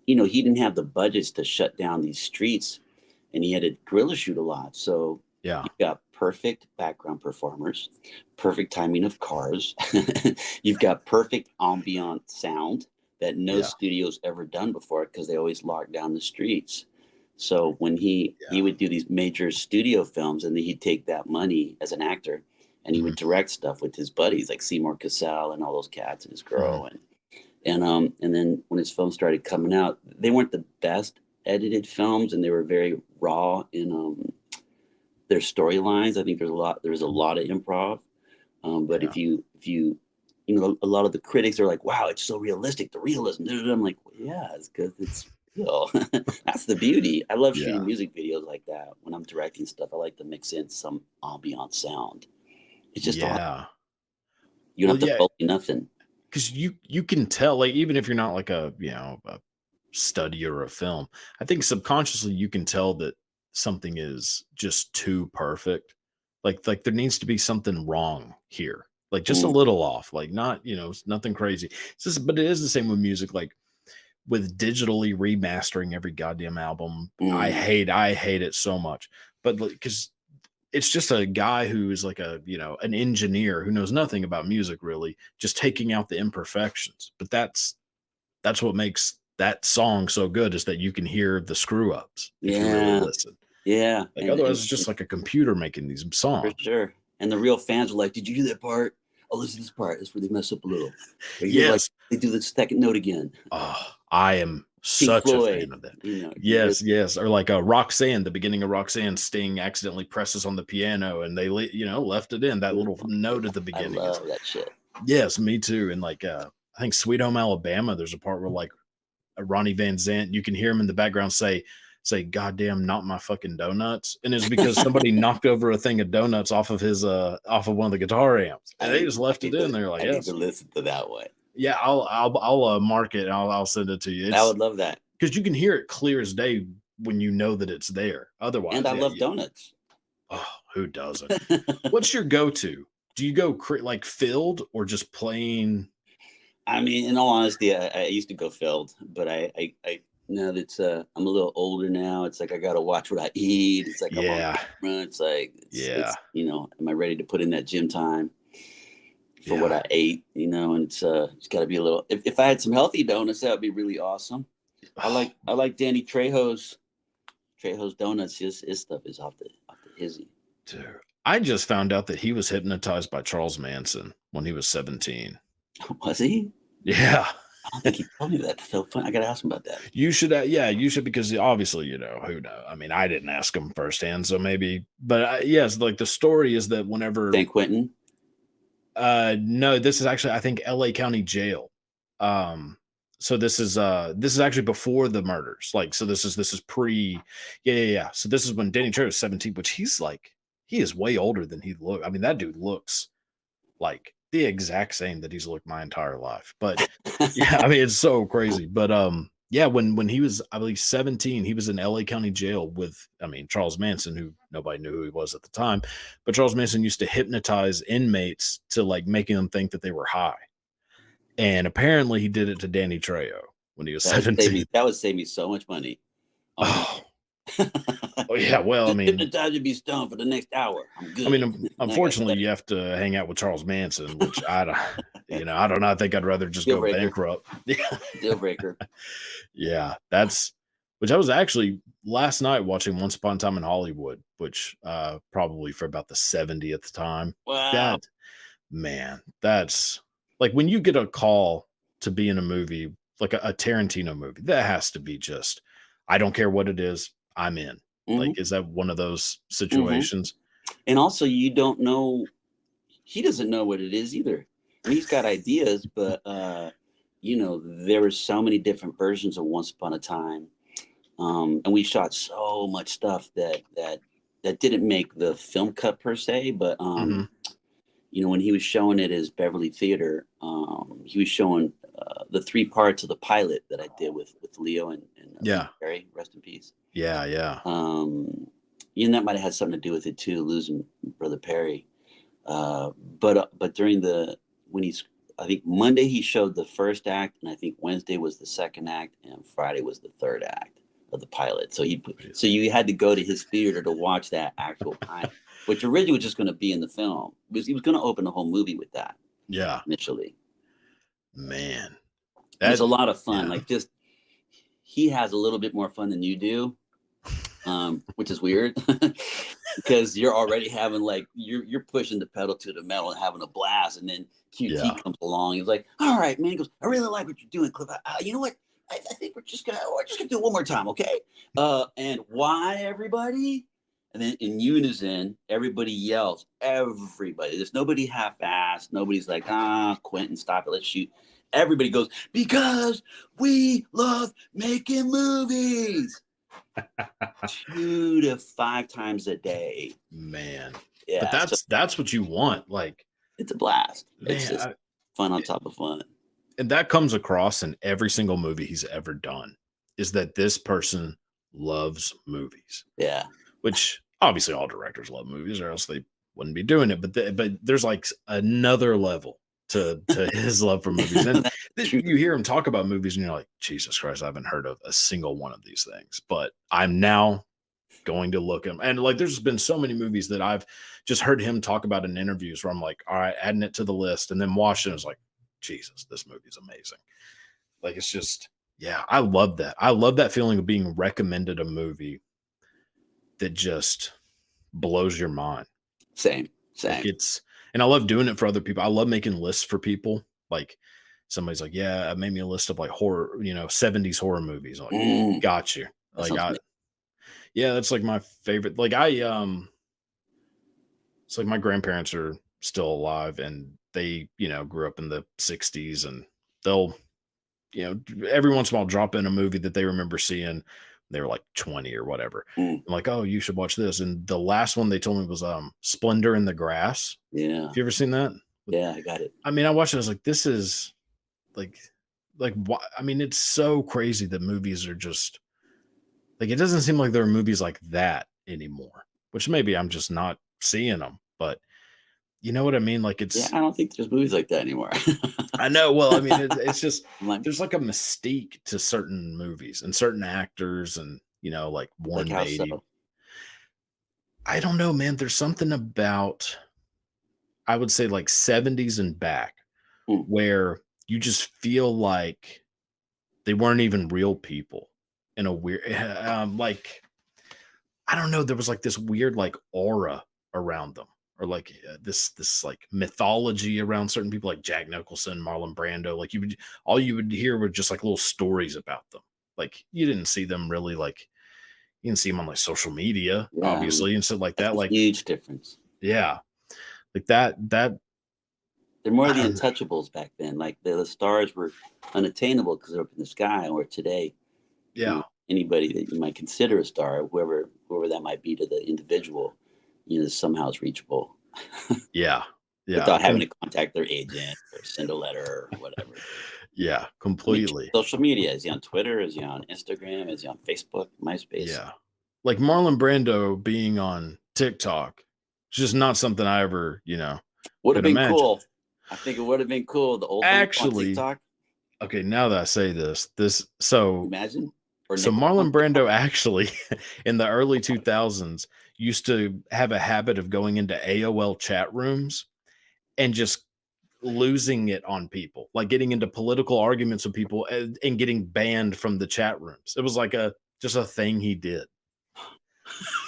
Speaker 2: he didn't have the budgets to shut down these streets, and he had to guerrilla shoot a lot. So
Speaker 1: yeah.
Speaker 2: you've got perfect background performers, perfect timing of cars. You've got perfect ambient sound that no
Speaker 1: Yeah,
Speaker 2: studio's ever done before because they always lock down the streets. So when he
Speaker 1: yeah.
Speaker 2: would do these major studio films, and then he'd take that money as an actor, and he
Speaker 1: Mhm,
Speaker 2: would direct stuff with his buddies like Seymour Cassell and all those cats and his
Speaker 1: mhm.
Speaker 2: girl, and then when his films started coming out, they weren't the best edited films, and they were very raw in their storylines. I think there's a lot of improv. But
Speaker 1: Yeah,
Speaker 2: if you a lot of the critics are like, wow, it's so realistic, the realism. I'm like, well, yeah, it's because feel. That's the beauty. I love
Speaker 1: Yeah.
Speaker 2: shooting music videos like that. When I'm directing stuff, I like to mix in some ambient sound. It's just awesome.
Speaker 1: Yeah.
Speaker 2: You don't
Speaker 1: Well,
Speaker 2: have to
Speaker 1: yeah,
Speaker 2: foley nothing.
Speaker 1: because you can tell, like, even if you're not like a study or a film, I think subconsciously you can tell that something is just too perfect. Like there needs to be something wrong here. Like just a
Speaker 2: Mm,
Speaker 1: little off. Like not, it's nothing crazy. It's just, but it is the same with music. Like with digitally remastering every goddamn album,
Speaker 2: mm.
Speaker 1: I hate it so much. But because it's just a guy who is like an engineer who knows nothing about music really, just taking out the imperfections. But that's what makes that song so good, is that you can hear the screw ups if you really
Speaker 2: Yeah,
Speaker 1: listen.
Speaker 2: yeah,
Speaker 1: Like otherwise it's just like a computer making these
Speaker 2: for
Speaker 1: songs.
Speaker 2: sure. And the real fans are like, "Did you hear that part? Oh, listen to this part. That's where they mess up a little." Or you're like,
Speaker 1: Yes.
Speaker 2: they do the second note again.
Speaker 1: Oh, I am
Speaker 2: Pink
Speaker 1: such a fan
Speaker 2: Floyd,
Speaker 1: of that.
Speaker 2: you hear.
Speaker 1: Yes, yes. Or like Roxanne, the beginning of Roxanne, Sting accidentally presses on the piano and they left it in that little note at the
Speaker 2: I
Speaker 1: beginning. It's
Speaker 2: love that shit.
Speaker 1: yes, me too. And like I think Sweet Home Alabama, there's a part where like Ronnie Van Zant, you can hear him in the background say goddamn not my fucking donuts. And it's because somebody knocked over a thing of donuts off of one of the guitar amps.
Speaker 2: I
Speaker 1: And they
Speaker 2: need,
Speaker 1: just
Speaker 2: I
Speaker 1: left it
Speaker 2: need
Speaker 1: in
Speaker 2: to,
Speaker 1: there like,
Speaker 2: I need to
Speaker 1: yes.
Speaker 2: listen to that one.
Speaker 1: Yeah, I'll mark it and I'll send it to you.
Speaker 2: I
Speaker 1: It's
Speaker 2: would love that.
Speaker 1: because you can hear it clear as day when you know that it's there.
Speaker 2: And
Speaker 1: Otherwise,
Speaker 2: I
Speaker 1: yeah,
Speaker 2: love donuts.
Speaker 1: oh, who doesn't? What's your go-to? Do you go like filled or just plain?
Speaker 2: I mean, in all honesty, I used to go filled, but I now that I'm a little older now, it's like I got to watch what I eat. It's like I'm on
Speaker 1: Yeah,
Speaker 2: the run. It's like
Speaker 1: yeah,
Speaker 2: am I ready to put in that gym time for what
Speaker 1: yeah.
Speaker 2: I ate? And it's got to be a little. If I had some healthy donuts, that would be really awesome.
Speaker 1: Oh,
Speaker 2: I like Danny Trejo's donuts. His stuff is off the hizzy.
Speaker 1: dude. I just found out that he was hypnotized by Charles Manson when he was 17.
Speaker 2: Was he?
Speaker 1: Yeah.
Speaker 2: I don't think he told me that. That's so fun. I got to ask him about that.
Speaker 1: You should, yeah, you should, because obviously, who knows? I mean, I didn't ask him firsthand, so maybe, but yes, like the story is that whenever,
Speaker 2: San Quentin.
Speaker 1: no, this is actually, I think, LA County Jail. Um, so this is actually before the murders. Like, so this is pre, yeah, yeah, yeah. So this is when Danny Trejo is 17, which he is way older than he look. I mean, that dude looks like the exact same that he's looked my entire life. But yeah, I mean, it's so crazy. But yeah, when he was, I believe, 17, he was in LA County Jail with, I mean, Charles Manson, who nobody knew who he was at the time. But Charles Manson used to hypnotize inmates to like making them think that they were high. And apparently he did it to Danny Trejo when he was 17.
Speaker 2: That would save me so much money on him.
Speaker 1: Oh, oh yeah. Well, I
Speaker 2: Just
Speaker 1: mean,
Speaker 2: hypnotize and be stoned for the next hour. I'm
Speaker 1: I
Speaker 2: good.
Speaker 1: mean,
Speaker 2: I got
Speaker 1: unfortunately,
Speaker 2: that
Speaker 1: you have to hang out with Charles Manson, which I don't, I don't know. I think I'd rather just
Speaker 2: deal
Speaker 1: go
Speaker 2: breaker.
Speaker 1: bankrupt. Yeah.
Speaker 2: Deal breaker.
Speaker 1: Yeah, that's which I was actually last night watching Once Upon a Time in Hollywood, which probably for about the 70th time.
Speaker 2: Wow.
Speaker 1: That man, that's like when you get a call to be in a movie, like a Tarantino movie, that has to be just, I don't care what it is, I'm in.
Speaker 2: hmm
Speaker 1: Like, is that one of those
Speaker 2: hmm
Speaker 1: situations?
Speaker 2: And also, you don't know. He doesn't know what it is either. I mean, he's got ideas, but there were so many different versions of Once Upon a Time, and we shot so much stuff that didn't make the film cut per se, but
Speaker 1: Hmm.
Speaker 2: when he was showing it as Beverly Theater, he was showing the three parts of the pilot that I did with Leo and Lee
Speaker 1: Yeah,
Speaker 2: Perry, rest in peace.
Speaker 1: yeah, yeah,
Speaker 2: Um, that might have had something to do with it too, losing Brother Perry. But during when he's, I think Monday he showed the first act, and I think Wednesday was the second act, and Friday was the third act of the pilot. So you had to go to his theater to watch that actual pilot, which originally was just going to be in the film, because he was going to open the whole movie with that
Speaker 1: yeah,
Speaker 2: initially.
Speaker 1: man.
Speaker 2: And it's
Speaker 1: That
Speaker 2: a lot of fun.
Speaker 1: yeah.
Speaker 2: Like, just he has a little bit more fun than you do, which is weird because you're already having, like, you're pushing the pedal to the metal and having a blast, and then
Speaker 1: Yeah.
Speaker 2: QT comes along. He's like, "All right, man." He goes, "I really like what you're doing, Cliff. You know what? I think we're just gonna do it one more time, okay?" And why, everybody? And then in unison, everybody yells. Everybody. There's nobody half-assed. Nobody's like, Quentin, stop it. Let's shoot. Everybody goes, because we love making movies. 2 to 5 times a day.
Speaker 1: Man.
Speaker 2: Yeah.
Speaker 1: But that's what you want. Like,
Speaker 2: it's a blast.
Speaker 1: Man,
Speaker 2: it's just fun on top of fun.
Speaker 1: And that comes across in every single movie he's ever done, is that this person loves movies.
Speaker 2: Yeah.
Speaker 1: Which obviously all directors love movies, or else they wouldn't be doing it. But there's like another level to his love for movies. And you hear him talk about movies and you're like, Jesus Christ, I haven't heard of a single one of these things. But I'm now going to look him. And like, there's been so many movies that I've just heard him talk about in interviews where I'm like, all right, adding it to the list. And then watching it, was like, Jesus, this movie's amazing. Like, it's just, yeah, I love that. I love that feeling of being recommended a movie that just blows your mind.
Speaker 2: Same.
Speaker 1: Like, and I love doing it for other people. I love making lists for people. Like, somebody's like, yeah, I made me a list of like horror, 70s horror movies. I'm like, got you. Like, yeah, that's like my favorite. Like, it's like my grandparents are still alive and they, grew up in the 60s, and they'll, every once in a while drop in a movie that they remember seeing. They were like 20 or whatever. I'm like, oh, you should watch this. And the last one they told me was Splendor in the Grass.
Speaker 2: Yeah.
Speaker 1: Have you ever seen that?
Speaker 2: Yeah, I got it.
Speaker 1: I mean, I watched it. I was like, this is like, why? I mean, it's so crazy that movies are just like, it doesn't seem like there are movies like that anymore, which maybe I'm just not seeing them, but you know what I mean? Like,
Speaker 2: I don't think there's movies like that anymore.
Speaker 1: I know. Well, I mean, it's just, there's like a mystique to certain movies and certain actors, and, like Warren Beatty. So? I don't know, man. There's something about, I would say, like 70s and back where you just feel like they weren't even real people in a weird, like, I don't know. There was like this weird, like, aura around them. Or like this like mythology around certain people, like Jack Nicholson, Marlon Brando. Like, all you would hear were just like little stories about them. Like, you didn't see them really, like, you didn't see them on like social media, obviously, and stuff like that. Like,
Speaker 2: huge difference.
Speaker 1: Yeah, like that.
Speaker 2: They're more the untouchables back then. Like, the stars were unattainable because they're up in the sky. Or today, anybody that you might consider a star, whoever that might be to the individual, somehow it's reachable.
Speaker 1: Yeah.
Speaker 2: Without having to contact their agent or send a letter or whatever.
Speaker 1: Yeah, completely.
Speaker 2: Social media. Is he on Twitter? Is he on Instagram? Is he on Facebook, MySpace?
Speaker 1: Yeah. Like Marlon Brando being on TikTok. It's just not something I ever,
Speaker 2: would have been cool. I think it would have been cool. The old
Speaker 1: actually,
Speaker 2: TikTok.
Speaker 1: Okay, now that I say so
Speaker 2: imagine.
Speaker 1: So Marlon Brando actually, in the early 2000s, used to have a habit of going into AOL chat rooms and just losing it on people, like getting into political arguments with people and getting banned from the chat rooms. It was like just a thing he did.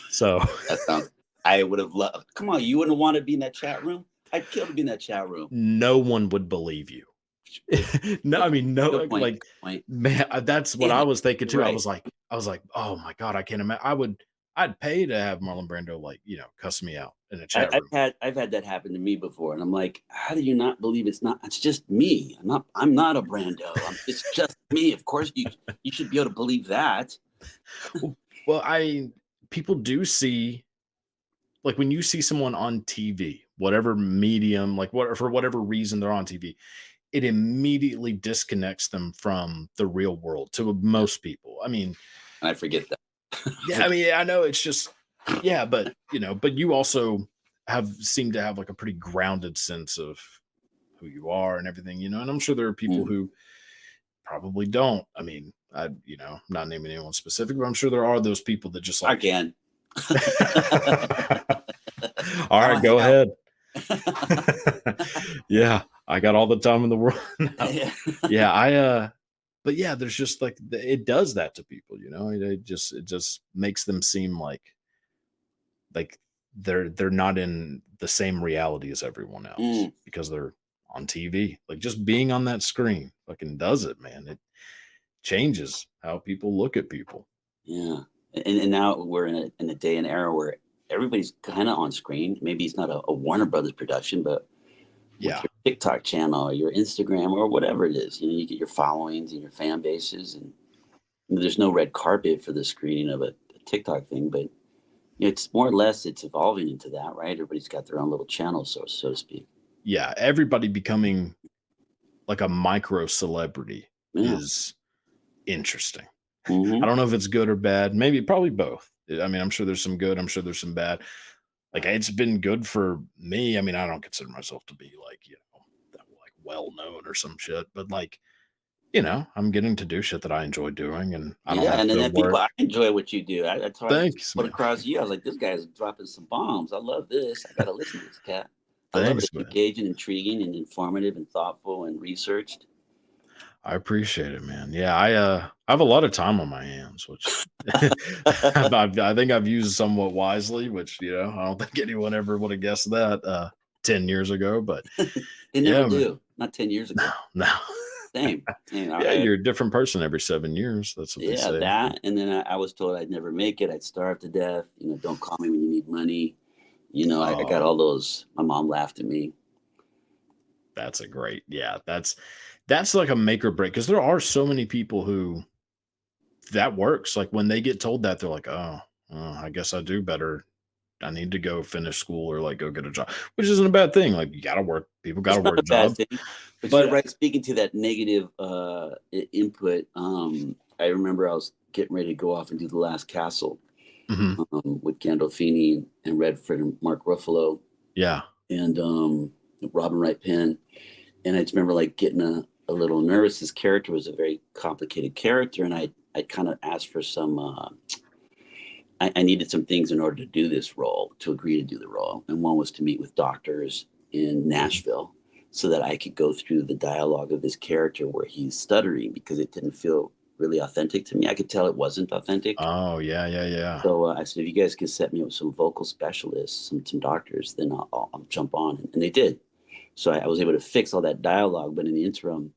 Speaker 1: So
Speaker 2: that sounds, I would have loved. Come on, you wouldn't want to be in that chat room? I'd kill to be in that chat room.
Speaker 1: No one would believe you. No, I mean, no, like, man, that's what I was thinking too. Right. I was like, oh my God, I can't imagine. I'd pay to have Marlon Brando, like, cuss me out in a chat room.
Speaker 2: I've had that happen to me before, and I'm like, how do you not believe it's just me? I'm not a Brando. It's just me. Of course, you should be able to believe that.
Speaker 1: Well, people do see, like, when you see someone on TV, whatever medium, like for whatever reason they're on TV, it immediately disconnects them from the real world to most people. I mean,
Speaker 2: and I forget that.
Speaker 1: Yeah, I mean, I know it's just, yeah, but you also seem to have like a pretty grounded sense of who you are and everything, and I'm sure there are people who probably don't. I mean, I'm not naming anyone specific, but I'm sure there are those people that just like,
Speaker 2: I can.
Speaker 1: All right, go ahead. Yeah, I got all the time in the world. But yeah, there's just like, it does that to people, it just makes them seem like they're not in the same reality as everyone else because they're on TV. Like, just being on that screen fucking does it, man. It changes how people look at people.
Speaker 2: Yeah. And now we're in a day and era where everybody's kind of on screen. Maybe it's not a Warner Brothers production, but with
Speaker 1: Yeah.
Speaker 2: your TikTok channel or your Instagram or whatever it is, you get your followings and your fan bases, and there's no red carpet for the screening of a TikTok thing, but it's more or less it's evolving into that, right? Everybody's got their own little channel, so to speak.
Speaker 1: Yeah. Everybody becoming like a micro celebrity
Speaker 2: Yeah.
Speaker 1: is interesting. I
Speaker 2: Hmm.
Speaker 1: don't know if it's good or bad. Maybe probably both. I mean, I'm sure there's some good. I'm sure there's some bad. Like it's been good for me. I mean, I don't consider myself to be like, like well known or some shit, but like, I'm getting to do shit that I enjoy doing and I don't
Speaker 2: Yeah,
Speaker 1: have
Speaker 2: and
Speaker 1: to
Speaker 2: then people,
Speaker 1: work.
Speaker 2: I enjoy what you do. That's why I
Speaker 1: Thanks,
Speaker 2: put
Speaker 1: man.
Speaker 2: across you. I was like, this guy's dropping some bombs. I love this. I got to listen to this cat. I love it.
Speaker 1: Thanks,
Speaker 2: It's
Speaker 1: man.
Speaker 2: engaging, intriguing, and informative, and thoughtful, and researched.
Speaker 1: I appreciate it, man. Yeah, I have a lot of time on my hands, which I think I've used somewhat wisely, which I don't think anyone ever would have guessed that 10 years ago. But
Speaker 2: They never
Speaker 1: yeah, man.
Speaker 2: do. Not 10 years
Speaker 1: No,
Speaker 2: ago.
Speaker 1: no.
Speaker 2: Same. Same.
Speaker 1: Yeah, you're a different person every 7 years. That's what they
Speaker 2: Yeah,
Speaker 1: say.
Speaker 2: that. And then I was told I'd never make it. I'd starve to death. Don't call me when you need money. I got
Speaker 1: Oh,
Speaker 2: all those. My mom laughed at me.
Speaker 1: that's a great. Yeah, that's like a make or break because there are so many people who that works. Like when they get told that, they're like, oh, I guess I do better. I need to go finish school or like go get a job, which isn't a bad thing. Like you got to work. People got
Speaker 2: It's
Speaker 1: to
Speaker 2: not a
Speaker 1: work
Speaker 2: bad
Speaker 1: jobs.
Speaker 2: thing. But you're
Speaker 1: But
Speaker 2: right. Speaking to that negative input, I remember I was getting ready to go off and do The Last Castle
Speaker 1: mhm,
Speaker 2: with Gandolfini and Redford and Mark Ruffalo
Speaker 1: yeah,
Speaker 2: and Robin Wright Penn. And I just remember like getting a little nervous. His character was a very complicated character, and I kind of asked for some. I needed some things in order to do this role, to agree to do the role, and one was to meet with doctors in Nashville so that I could go through the dialogue of this character where he's stuttering because it didn't feel really authentic to me. I could tell it wasn't authentic.
Speaker 1: oh yeah, yeah, yeah,
Speaker 2: So I said, if you guys can set me up with some vocal specialists, some doctors, then I'll jump on. And they did. So I was able to fix all that dialogue. But in the interim,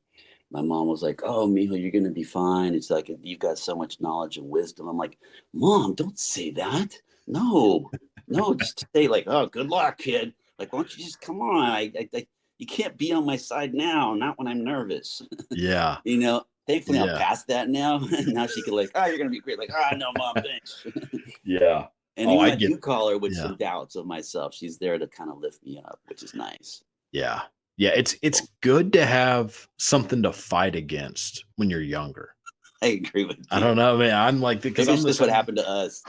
Speaker 2: my mom was like, "Oh, Mijo, you're gonna be fine. It's like you've got so much knowledge and wisdom." I'm like, "Mom, don't say that. No, no, just say like, oh, good luck, kid. Like, why don't you just come on? You can't be on my side now. Not when I'm nervous.
Speaker 1: yeah,
Speaker 2: Thankfully, I'm
Speaker 1: yeah,
Speaker 2: past that now. Now she could like, oh, you're gonna be great. Like, no, mom, thanks.
Speaker 1: yeah.
Speaker 2: And
Speaker 1: Oh,
Speaker 2: even
Speaker 1: I
Speaker 2: when I
Speaker 1: get.
Speaker 2: do call her with
Speaker 1: Yeah,
Speaker 2: some doubts of myself, she's there to kind of lift me up, which is nice.
Speaker 1: yeah, yeah. It's good to have something to fight against when you're younger.
Speaker 2: I agree with
Speaker 1: I
Speaker 2: you.
Speaker 1: don't know, man. I'm like because
Speaker 2: Maybe
Speaker 1: I'm
Speaker 2: it's
Speaker 1: the
Speaker 2: just what
Speaker 1: same.
Speaker 2: happened to us.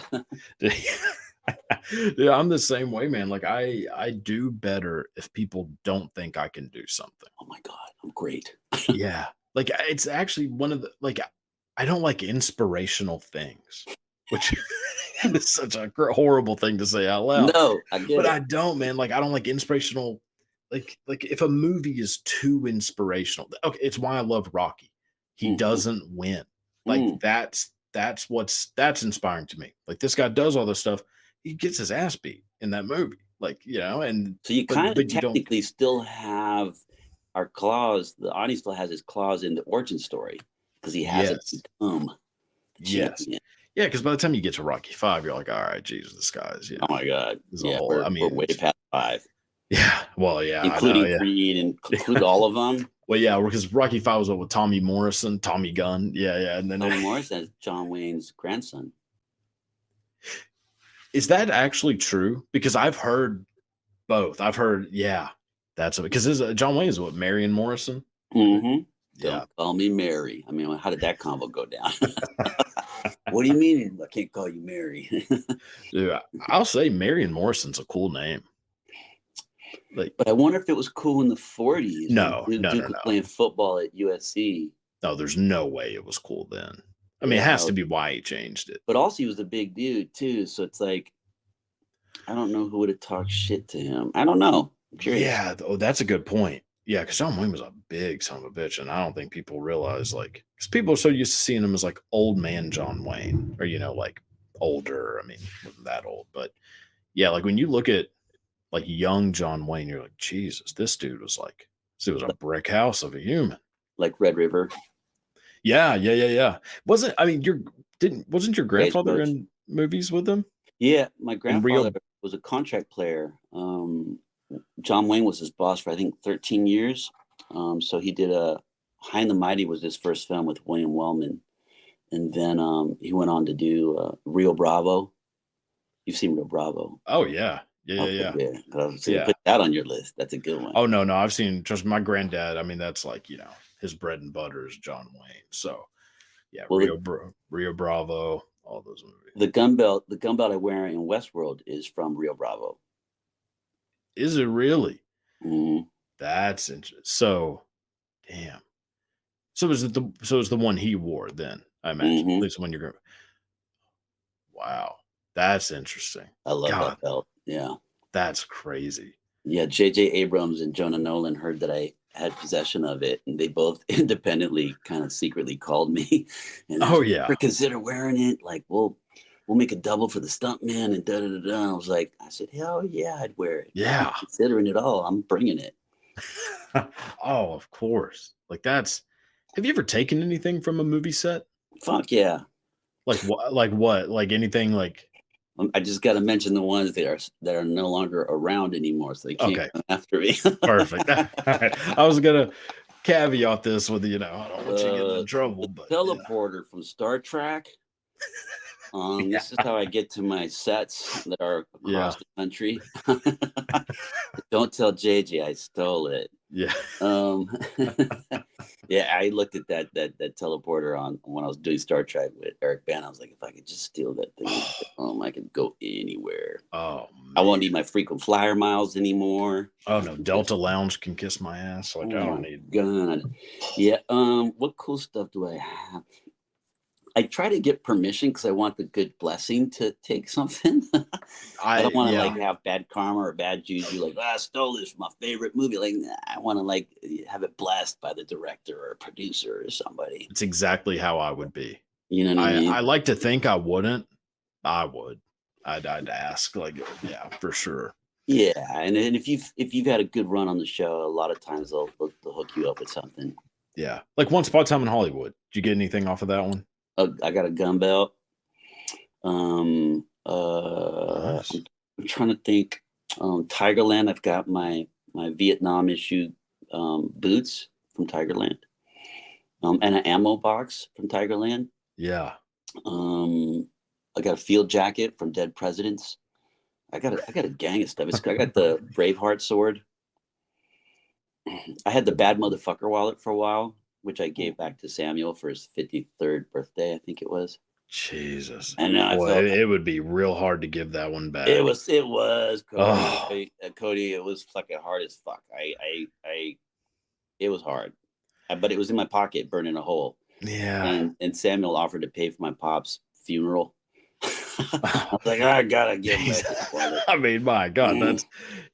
Speaker 1: Yeah, I'm the same way, man. Like I do better if people don't think I can do something.
Speaker 2: Oh my God, I'm great.
Speaker 1: Yeah. Like it's actually one of the like I don't like inspirational things, which is such a horrible thing to say out loud.
Speaker 2: No, I get
Speaker 1: But
Speaker 2: it.
Speaker 1: I don't, man. Like I don't like inspirational like if a movie is too inspirational. Okay, it's why I love Rocky. He
Speaker 2: Mhm.
Speaker 1: doesn't win. Like
Speaker 2: Mm.
Speaker 1: that's inspiring to me. Like this guy does all this stuff. He gets his ass beat in that movie. Like, and
Speaker 2: So you kind of
Speaker 1: but you don't.
Speaker 2: technically still have our clause. The audience still has his clause in the origin story because he hasn't
Speaker 1: Yes.
Speaker 2: become the
Speaker 1: Yes.
Speaker 2: champion.
Speaker 1: Yeah, because by the time you get to Rocky 5, you're like, all right, Jesus, this guy's,
Speaker 2: Oh my God.
Speaker 1: there's a
Speaker 2: Yeah,
Speaker 1: whole
Speaker 2: we're
Speaker 1: I
Speaker 2: we're
Speaker 1: mean,
Speaker 2: way past 5,
Speaker 1: yeah, well, yeah, I know,
Speaker 2: including
Speaker 1: yeah.
Speaker 2: Creed and
Speaker 1: Yeah.
Speaker 2: include all of them.
Speaker 1: Well, yeah, because Rocky 5 was what, with Tommy Morrison, Tommy Gunn. Yeah, yeah. And then
Speaker 2: Tommy Morrison is John Wayne's grandson.
Speaker 1: is that actually true? Because I've heard both. I've heard, yeah, that's because John Wayne is what, Marion Morrison?
Speaker 2: Mm-hmm.
Speaker 1: Yeah.
Speaker 2: Don't call me Mary. I mean, how did that combo go down? What do you mean I can't call you Mary?
Speaker 1: Dude, I'll say Marion Morrison's a cool name. Like,
Speaker 2: But I wonder if it was cool in the 40s when
Speaker 1: no, no, no,
Speaker 2: Duke was
Speaker 1: no.
Speaker 2: playing football at USC.
Speaker 1: No, there's no way it was cool then. I mean, it
Speaker 2: Yeah,
Speaker 1: has to be why he changed it.
Speaker 2: but also he was a big dude too. So it's like, I don't know who would have talked shit to him. I don't know. I'm curious.
Speaker 1: Yeah, oh, that's a good point. Yeah, because John Wayne was a big son of a bitch, and I don't think people realize like because people are so used to seeing him as like old man John Wayne, or like older. I mean, wasn't that old, but yeah, like when you look at like young John Wayne, you're like, Jesus, this dude was a brick house of a human.
Speaker 2: Like Red River,
Speaker 1: Yeah, yeah, yeah, yeah. Wasn't I mean, wasn't your grandfather
Speaker 2: Stagecoach.
Speaker 1: in movies with him
Speaker 2: Yeah, my
Speaker 1: in
Speaker 2: grandfather
Speaker 1: Rio?
Speaker 2: was a contract player. John Wayne was his boss for I think 13 years. So he did High and the Mighty was his first film with William Wellman, and then he went on to do Rio Bravo. You've seen Rio Bravo?
Speaker 1: Oh yeah, yeah,
Speaker 2: Okay,
Speaker 1: yeah,
Speaker 2: yeah. So you
Speaker 1: yeah.
Speaker 2: put that on your list. That's a good one.
Speaker 1: Oh no, no, I've seen just my granddad. I mean, that's like his bread and butter is John Wayne. So yeah,
Speaker 2: Well,
Speaker 1: Rio Bravo, all those movies.
Speaker 2: the gun belt I wear in Westworld is from Rio Bravo.
Speaker 1: Is it really?
Speaker 2: Mm-hmm.
Speaker 1: That's interesting. So, damn. So is it the one he wore then? I imagine at
Speaker 2: Mm-hmm.
Speaker 1: least when you're. Wow, that's interesting.
Speaker 2: I love
Speaker 1: God,
Speaker 2: that belt. Yeah.
Speaker 1: that's crazy.
Speaker 2: Yeah, J.J. Abrams and Jonah Nolan heard that I had possession of it, and they both independently kind of secretly called me and
Speaker 1: Oh
Speaker 2: asked,
Speaker 1: yeah,
Speaker 2: "Ever consider wearing it? Like, we'll make a double for the stunt man and da da da da." I was like, I said, "Hell yeah, I'd wear it. I'm
Speaker 1: yeah.
Speaker 2: considering it all. I'm bringing it."
Speaker 1: Oh, of course. Like that's. Have you ever taken anything from a movie set?
Speaker 2: Fuck yeah.
Speaker 1: Like what? Like what? Like anything? Like
Speaker 2: I just got to mention the ones that are no longer around anymore, so they can't
Speaker 1: okay,
Speaker 2: come after me.
Speaker 1: perfect. All right. I was gonna caveat this with I don't want you getting in
Speaker 2: The
Speaker 1: trouble, but yeah,
Speaker 2: teleporter from Star Trek.
Speaker 1: yeah,
Speaker 2: This is how I get to my sets that are
Speaker 1: yeah,
Speaker 2: across the country. Don't tell JJ I stole it.
Speaker 1: yeah.
Speaker 2: Um, yeah, I looked at that teleporter on when I was doing Star Trek with Eric Bana. I was like, if I could just steal that thing, I could go anywhere.
Speaker 1: Oh
Speaker 2: I won't
Speaker 1: man.
Speaker 2: need my frequent flyer miles anymore.
Speaker 1: Oh no, Delta Lounge can kiss my ass. Like I
Speaker 2: Oh
Speaker 1: don't
Speaker 2: my
Speaker 1: need.
Speaker 2: god. Yeah. What cool stuff do I have? I try to get permission because I want the good blessing to take something. I don't want to
Speaker 1: Yeah.
Speaker 2: like have bad karma or bad juju. Like, I stole this from my favorite movie. Like, nah, I want to like have it blessed by the director or producer or somebody.
Speaker 1: It's exactly how I would be.
Speaker 2: You know what I
Speaker 1: I
Speaker 2: mean?
Speaker 1: like to think I wouldn't. I would. I'd ask like yeah for sure.
Speaker 2: Yeah, and if you've had a good run on the show, a lot of times they'll hook you up with something.
Speaker 1: Yeah, like Once Upon a Time in Hollywood. Did you get anything off of that one?
Speaker 2: I got a gun belt.
Speaker 1: Nice.
Speaker 2: I'm trying to think. Tigerland. I've got my Vietnam issue boots from Tigerland, and an ammo box from Tigerland.
Speaker 1: Yeah.
Speaker 2: I got a field jacket from Dead Presidents. I got a gang of stuff. I got the Braveheart sword. I had the Bad Motherfucker wallet for a while, which I gave back to Samuel for his 53rd birthday, I think it was.
Speaker 1: Jesus.
Speaker 2: And I
Speaker 1: Boy,
Speaker 2: felt
Speaker 1: it would be real hard to give that one back.
Speaker 2: it was Cody.
Speaker 1: Oh.
Speaker 2: Cody, it was fucking hard as fuck. It was hard, but it was in my pocket, burning a hole.
Speaker 1: Yeah.
Speaker 2: And Samuel offered to pay for my pop's funeral. I was like, I gotta give him back.
Speaker 1: I mean, my God, that's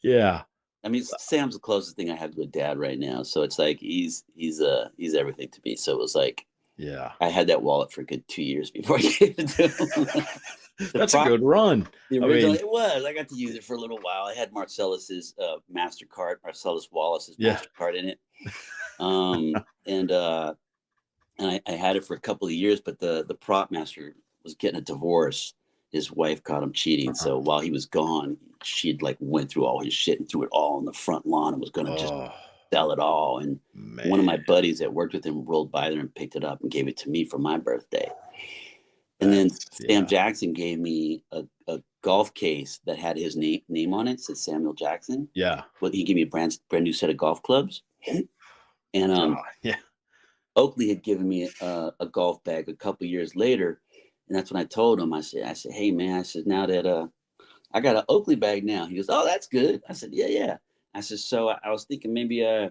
Speaker 1: yeah.
Speaker 2: I mean, Sam's the closest thing I have to a dad right now, so it's like he's everything to me. So it was like,
Speaker 1: Yeah.
Speaker 2: I had that wallet for a good 2 years before I gave it to him.
Speaker 1: That's a good run.
Speaker 2: The original, it was. I got to use it for a little while. I had Marcellus's MasterCard, Marcellus Wallace's MasterCard in it, and I had it for a couple of years. But the prop master was getting a divorce. His wife caught him cheating, so while he was gone, she'd like went through all his shit and threw it all on the front lawn and was gonna just sell it all. And one of my buddies that worked with him rolled by there and picked it up and gave it to me for my birthday. And then Sam Jackson gave me a golf case that had his name on it, said Samuel Jackson.
Speaker 1: Yeah.
Speaker 2: Well, he gave me a brand new set of golf clubs. And
Speaker 1: yeah.
Speaker 2: Oakley had given me a golf bag a couple years later. And that's when I told him, I said, hey man, I said, now that I got an Oakley bag now. He goes, oh, that's good. I said, yeah. I said, so I was thinking maybe I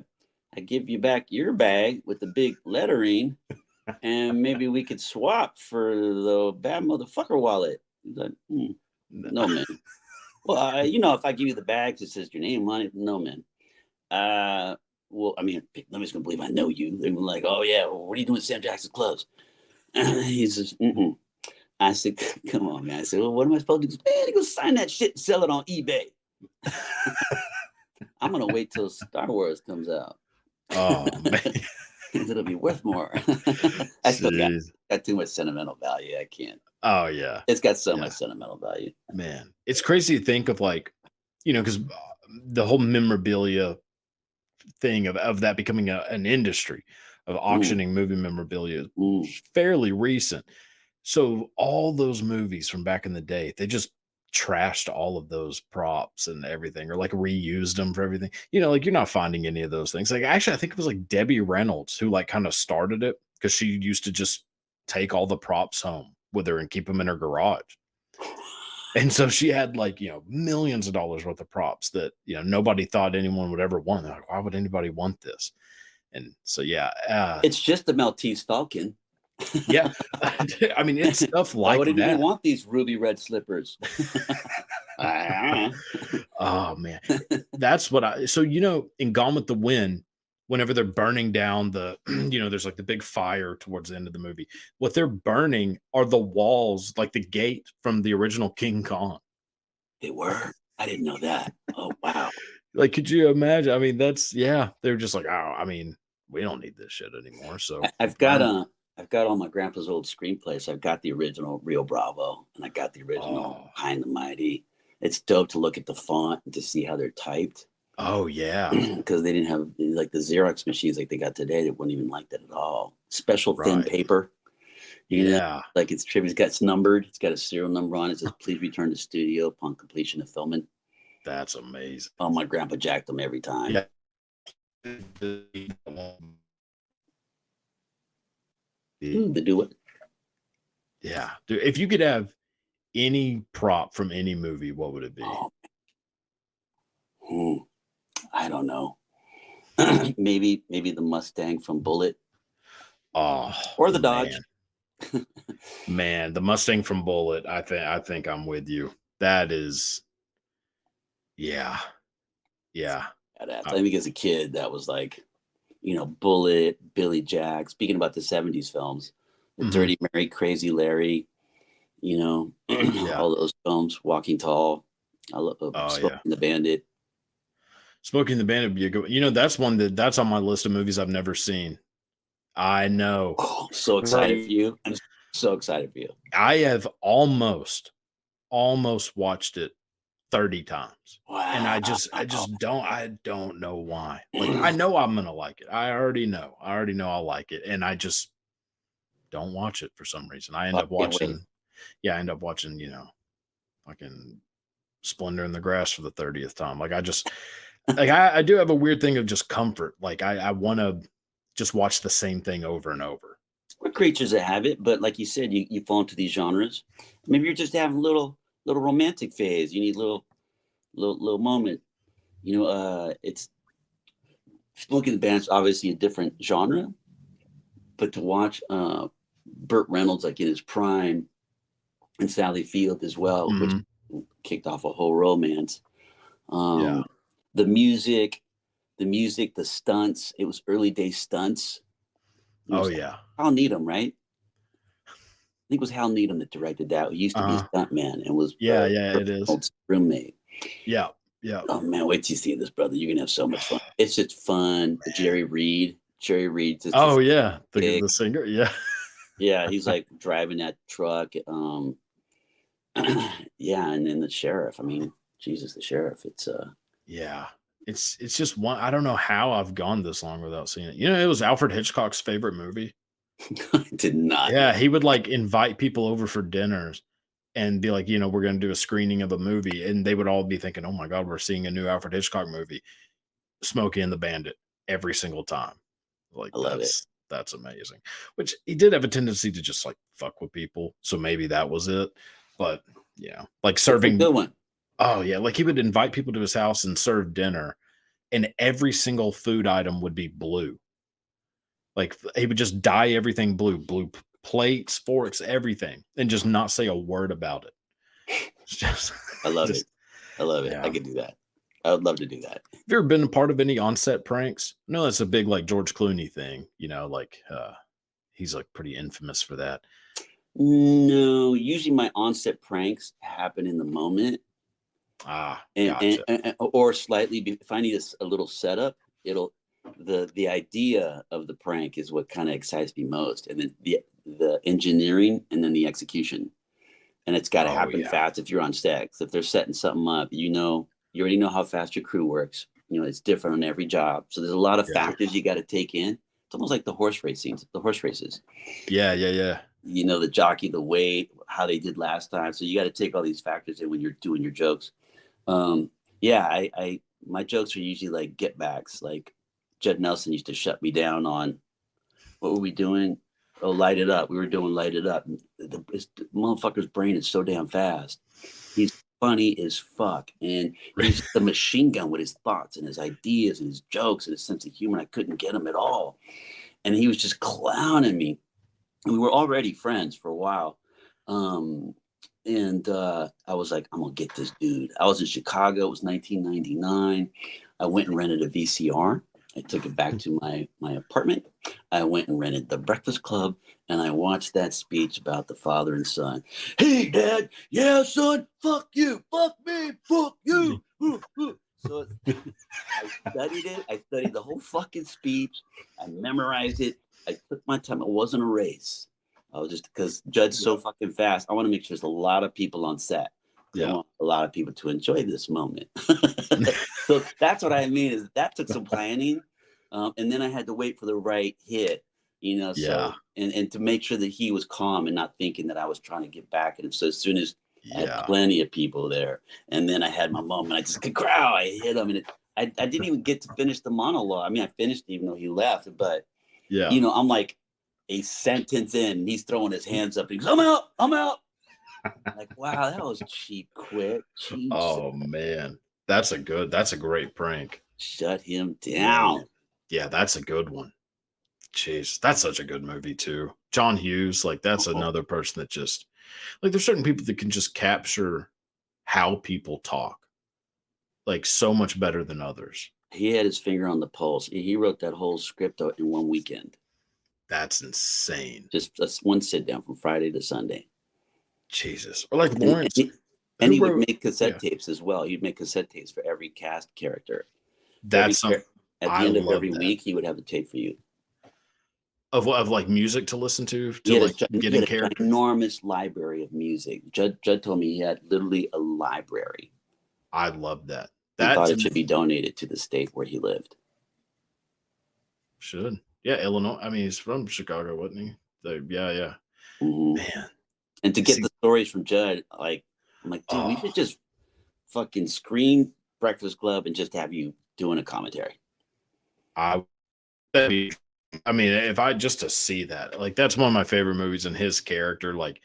Speaker 2: give you back your bag with the big lettering, and maybe we could swap for the Bad Motherfucker wallet. He's like, no, man. Well, if I give you the bag that says your name on it, no, man. Well, I mean, nobody's gonna believe I know you. They're like, oh yeah, well, what are you doing with Sam Jackson's clothes? He says, I said, come on, man. I said, well, what am I supposed to do? Man, go sign that shit and sell it on eBay. I'm going to wait till Star Wars comes out.
Speaker 1: Oh, man.
Speaker 2: It'll be worth more. I still got too much sentimental value. I can't.
Speaker 1: Oh yeah.
Speaker 2: It's got so
Speaker 1: Yeah.
Speaker 2: much sentimental value.
Speaker 1: Man, it's crazy to think of like, because the whole memorabilia thing of that becoming an industry of
Speaker 2: Mm,
Speaker 1: auctioning movie memorabilia is
Speaker 2: mm.
Speaker 1: fairly recent. So all those movies from back in the day, they just trashed all of those props and everything, or like reused them for everything. Like you're not finding any of those things. Like actually, I think it was like Debbie Reynolds who like kind of started it because she used to just take all the props home with her and keep them in her garage. And so she had like, millions of dollars worth of props that, nobody thought anyone would ever want. They're like, why would anybody want this? And so, yeah.
Speaker 2: It's just the Maltese Falcon.
Speaker 1: Yeah. I mean, it's stuff
Speaker 2: Why
Speaker 1: like
Speaker 2: would anybody
Speaker 1: that.
Speaker 2: want these ruby red slippers?
Speaker 1: Oh, man. That's what so, in Gone with the Wind, whenever they're burning down there's like the big fire towards the end of the movie. What they're burning are the walls, like the gate from the original King Kong.
Speaker 2: They were. I didn't know that. Oh wow.
Speaker 1: Like, could you imagine? I mean, yeah, they're just like, oh, I mean, we don't need this shit anymore. So
Speaker 2: I've got I've got all my grandpa's old screenplays. I've got the original Rio Bravo, and I got the original
Speaker 1: Oh,
Speaker 2: High and the Mighty. It's dope to look at the font and to see how they're typed.
Speaker 1: oh yeah,
Speaker 2: Because they didn't have like the Xerox machines like they got today. They wouldn't even like that at all. Special thin
Speaker 1: right,
Speaker 2: paper.
Speaker 1: yeah,
Speaker 2: Like it's tribute. It's numbered. It's got a serial number on it. It says, "Please return to studio upon completion of filming."
Speaker 1: that's amazing.
Speaker 2: Oh, my grandpa jacked them every time.
Speaker 1: Yeah,
Speaker 2: They do it.
Speaker 1: yeah, dude. If you could have any prop from any movie, what would it be?
Speaker 2: Oh, I don't know. maybe the Mustang from Bullet
Speaker 1: Oh
Speaker 2: or the Dodge.
Speaker 1: man, man, the Mustang from Bullet. I think I'm with you. That is, yeah, yeah.
Speaker 2: I
Speaker 1: Uh,
Speaker 2: think as a kid, that was like, Bullet, Billy Jack. Speaking about the 70s films, the
Speaker 1: mhm,
Speaker 2: Dirty Mary, Crazy Larry,
Speaker 1: yeah.
Speaker 2: all those films, Walking Tall. I love
Speaker 1: Oh
Speaker 2: Smoking
Speaker 1: yeah.
Speaker 2: the Bandit.
Speaker 1: Smoking the Bandit would be a good. That's one that's on my list of movies I've never seen. I know.
Speaker 2: Oh, so excited for you. I'm so excited for you.
Speaker 1: I have almost watched it 30 times. And
Speaker 2: Wow.
Speaker 1: I don't know why. Like I know I'm gonna like it. I already know. I already know I'll like it. And I just don't watch it for some reason. I end
Speaker 2: I
Speaker 1: up
Speaker 2: can't wait.
Speaker 1: watching, yeah, I end up watching, fucking Splendor in the Grass for the 30th time. Like I do have a weird thing of just comfort. Like I wanna just watch the same thing over and over.
Speaker 2: We're creatures of habit, but like you said, you fall into these genres. Maybe you're just having a little romantic phase. You need little moment. It's Smoking the Bandit's obviously a different genre, but to watch Burt Reynolds like in his prime and Sally Field as well, which
Speaker 1: Mhm.
Speaker 2: kicked off a whole romance.
Speaker 1: Yeah.
Speaker 2: Um, the music, the stunts. It was early day stunts. It
Speaker 1: Oh
Speaker 2: was
Speaker 1: yeah.
Speaker 2: Hal Needham, right? I think it was Hal Needham that directed that. He used to be a
Speaker 1: Uh-huh.
Speaker 2: stuntman and was
Speaker 1: Yeah, yeah, it is.
Speaker 2: Reynolds' roommate.
Speaker 1: Yeah. Yeah.
Speaker 2: Oh man, wait till you see this, brother. You're gonna have so much fun. It's just fun. Jerry Reed. Jerry Reed's just
Speaker 1: Oh
Speaker 2: this
Speaker 1: yeah. The
Speaker 2: big.
Speaker 1: the singer. Yeah.
Speaker 2: Yeah, he's like driving that truck. Yeah, and then the sheriff. I mean, Jesus, the sheriff. It's
Speaker 1: Yeah. It's just one. I don't know how I've gone this long without seeing it. It was Alfred Hitchcock's favorite movie.
Speaker 2: I did not know.
Speaker 1: Yeah, he would like invite people over for dinners and be like, we're gonna do a screening of a movie. And they would all be thinking, oh my God, we're seeing a new Alfred Hitchcock movie, Smokey and the Bandit, every single time. Like
Speaker 2: I love it.
Speaker 1: that's amazing. Which he did have a tendency to just like fuck with people. So maybe that was it. But yeah, like
Speaker 2: It's a
Speaker 1: serving.
Speaker 2: good one.
Speaker 1: Oh yeah, like he would invite people to his house and serve dinner, and every single food item would be blue. Like he would just dye everything blue, plates, forks, everything, and just not say a word about it. It's just,
Speaker 2: I love it.
Speaker 1: just
Speaker 2: I love it.
Speaker 1: yeah.
Speaker 2: I
Speaker 1: Have
Speaker 2: could do that. I would love to do that.
Speaker 1: you ever been a part of any on-set pranks? No, that's a big like George Clooney thing. Like he's like pretty infamous for that.
Speaker 2: No, usually my onset pranks happen in the moment,
Speaker 1: Ah,
Speaker 2: and
Speaker 1: gotcha.
Speaker 2: or slightly. If I need a little setup, it'll the idea of the prank is what kind of excites me most, and then the engineering and then the execution. and it's got to
Speaker 1: Oh
Speaker 2: happen
Speaker 1: yeah.
Speaker 2: fast if you're on set. 'Cause if they're setting something up, you already know how fast your crew works. It's different on every job. So there's a lot of
Speaker 1: Yeah.
Speaker 2: factors you got to take in. It's almost like the horse races.
Speaker 1: Yeah. Yeah. Yeah.
Speaker 2: The jockey, the weight, how they did last time. So you got to take all these factors in when you're doing your jokes. Um, yeah, I my jokes are usually like get backs. Like Judd Nelson used to shut me down on what were we doing? Oh, light it up. We were doing light it up. The motherfucker's brain is so damn fast. He's funny as fuck, and he's just a machine gun with his thoughts and his ideas and his jokes and his sense of humor. I couldn't get him at all, and he was just clowning me. And we were already friends for a while. And I was like, I'm gonna get this dude. I was in Chicago. It was 1999. I went and rented a VCR. I took it back to my apartment. I went and rented The Breakfast Club, and I watched that speech about the father and son. Hey, Dad, yeah, son, fuck you, fuck me, fuck you. So I studied it. I studied the whole fucking speech. I memorized it. I took my time. It wasn't a race. I was just because Judd's so fucking fast. I want to make sure there's a lot of people on set. I want a lot of people to enjoy this moment. So that's what I mean is that took some planning. And then I had to wait for the right hit, so and to make sure that he was calm and not thinking that I was trying to get back at him. So as soon as I had plenty of people there, and then I had my moment, I just growl, I hit him, and I didn't even get to finish the monologue. I mean, I finished even though he left, but I'm like a sentence in, and he's throwing his hands up, and he goes, I'm out. I'm like, wow, that was cheap, quick.
Speaker 1: Oh man, that's a great prank.
Speaker 2: Shut him down.
Speaker 1: Yeah, that's a good one. Jeez, that's such a good movie too. John Hughes, like that's another person that just like there's certain people that can just capture how people talk like so much better than others.
Speaker 2: He had his finger on the pulse. He wrote that whole script in one weekend.
Speaker 1: That's insane.
Speaker 2: Just one sit down from Friday to Sunday.
Speaker 1: Jesus. Or like Lawrence.
Speaker 2: And he would make cassette tapes as well. He'd make cassette tapes for every cast character.
Speaker 1: That's
Speaker 2: at the end of every week, he would have the tape for you.
Speaker 1: Of like music to listen to like get in character.
Speaker 2: An enormous library of music. Judd told me he had literally a library.
Speaker 1: I love that.
Speaker 2: He thought it should be donated to the state where he lived.
Speaker 1: Should. Yeah, Illinois. I mean, he's from Chicago, wasn't he? Yeah.
Speaker 2: Mm-hmm. Man. And to get the stories from Judd, like, I'm like, dude, we should just fucking screen Breakfast Club and just have you doing a commentary.
Speaker 1: I mean, if I just to see that, like, that's one of my favorite movies, and his character, like, it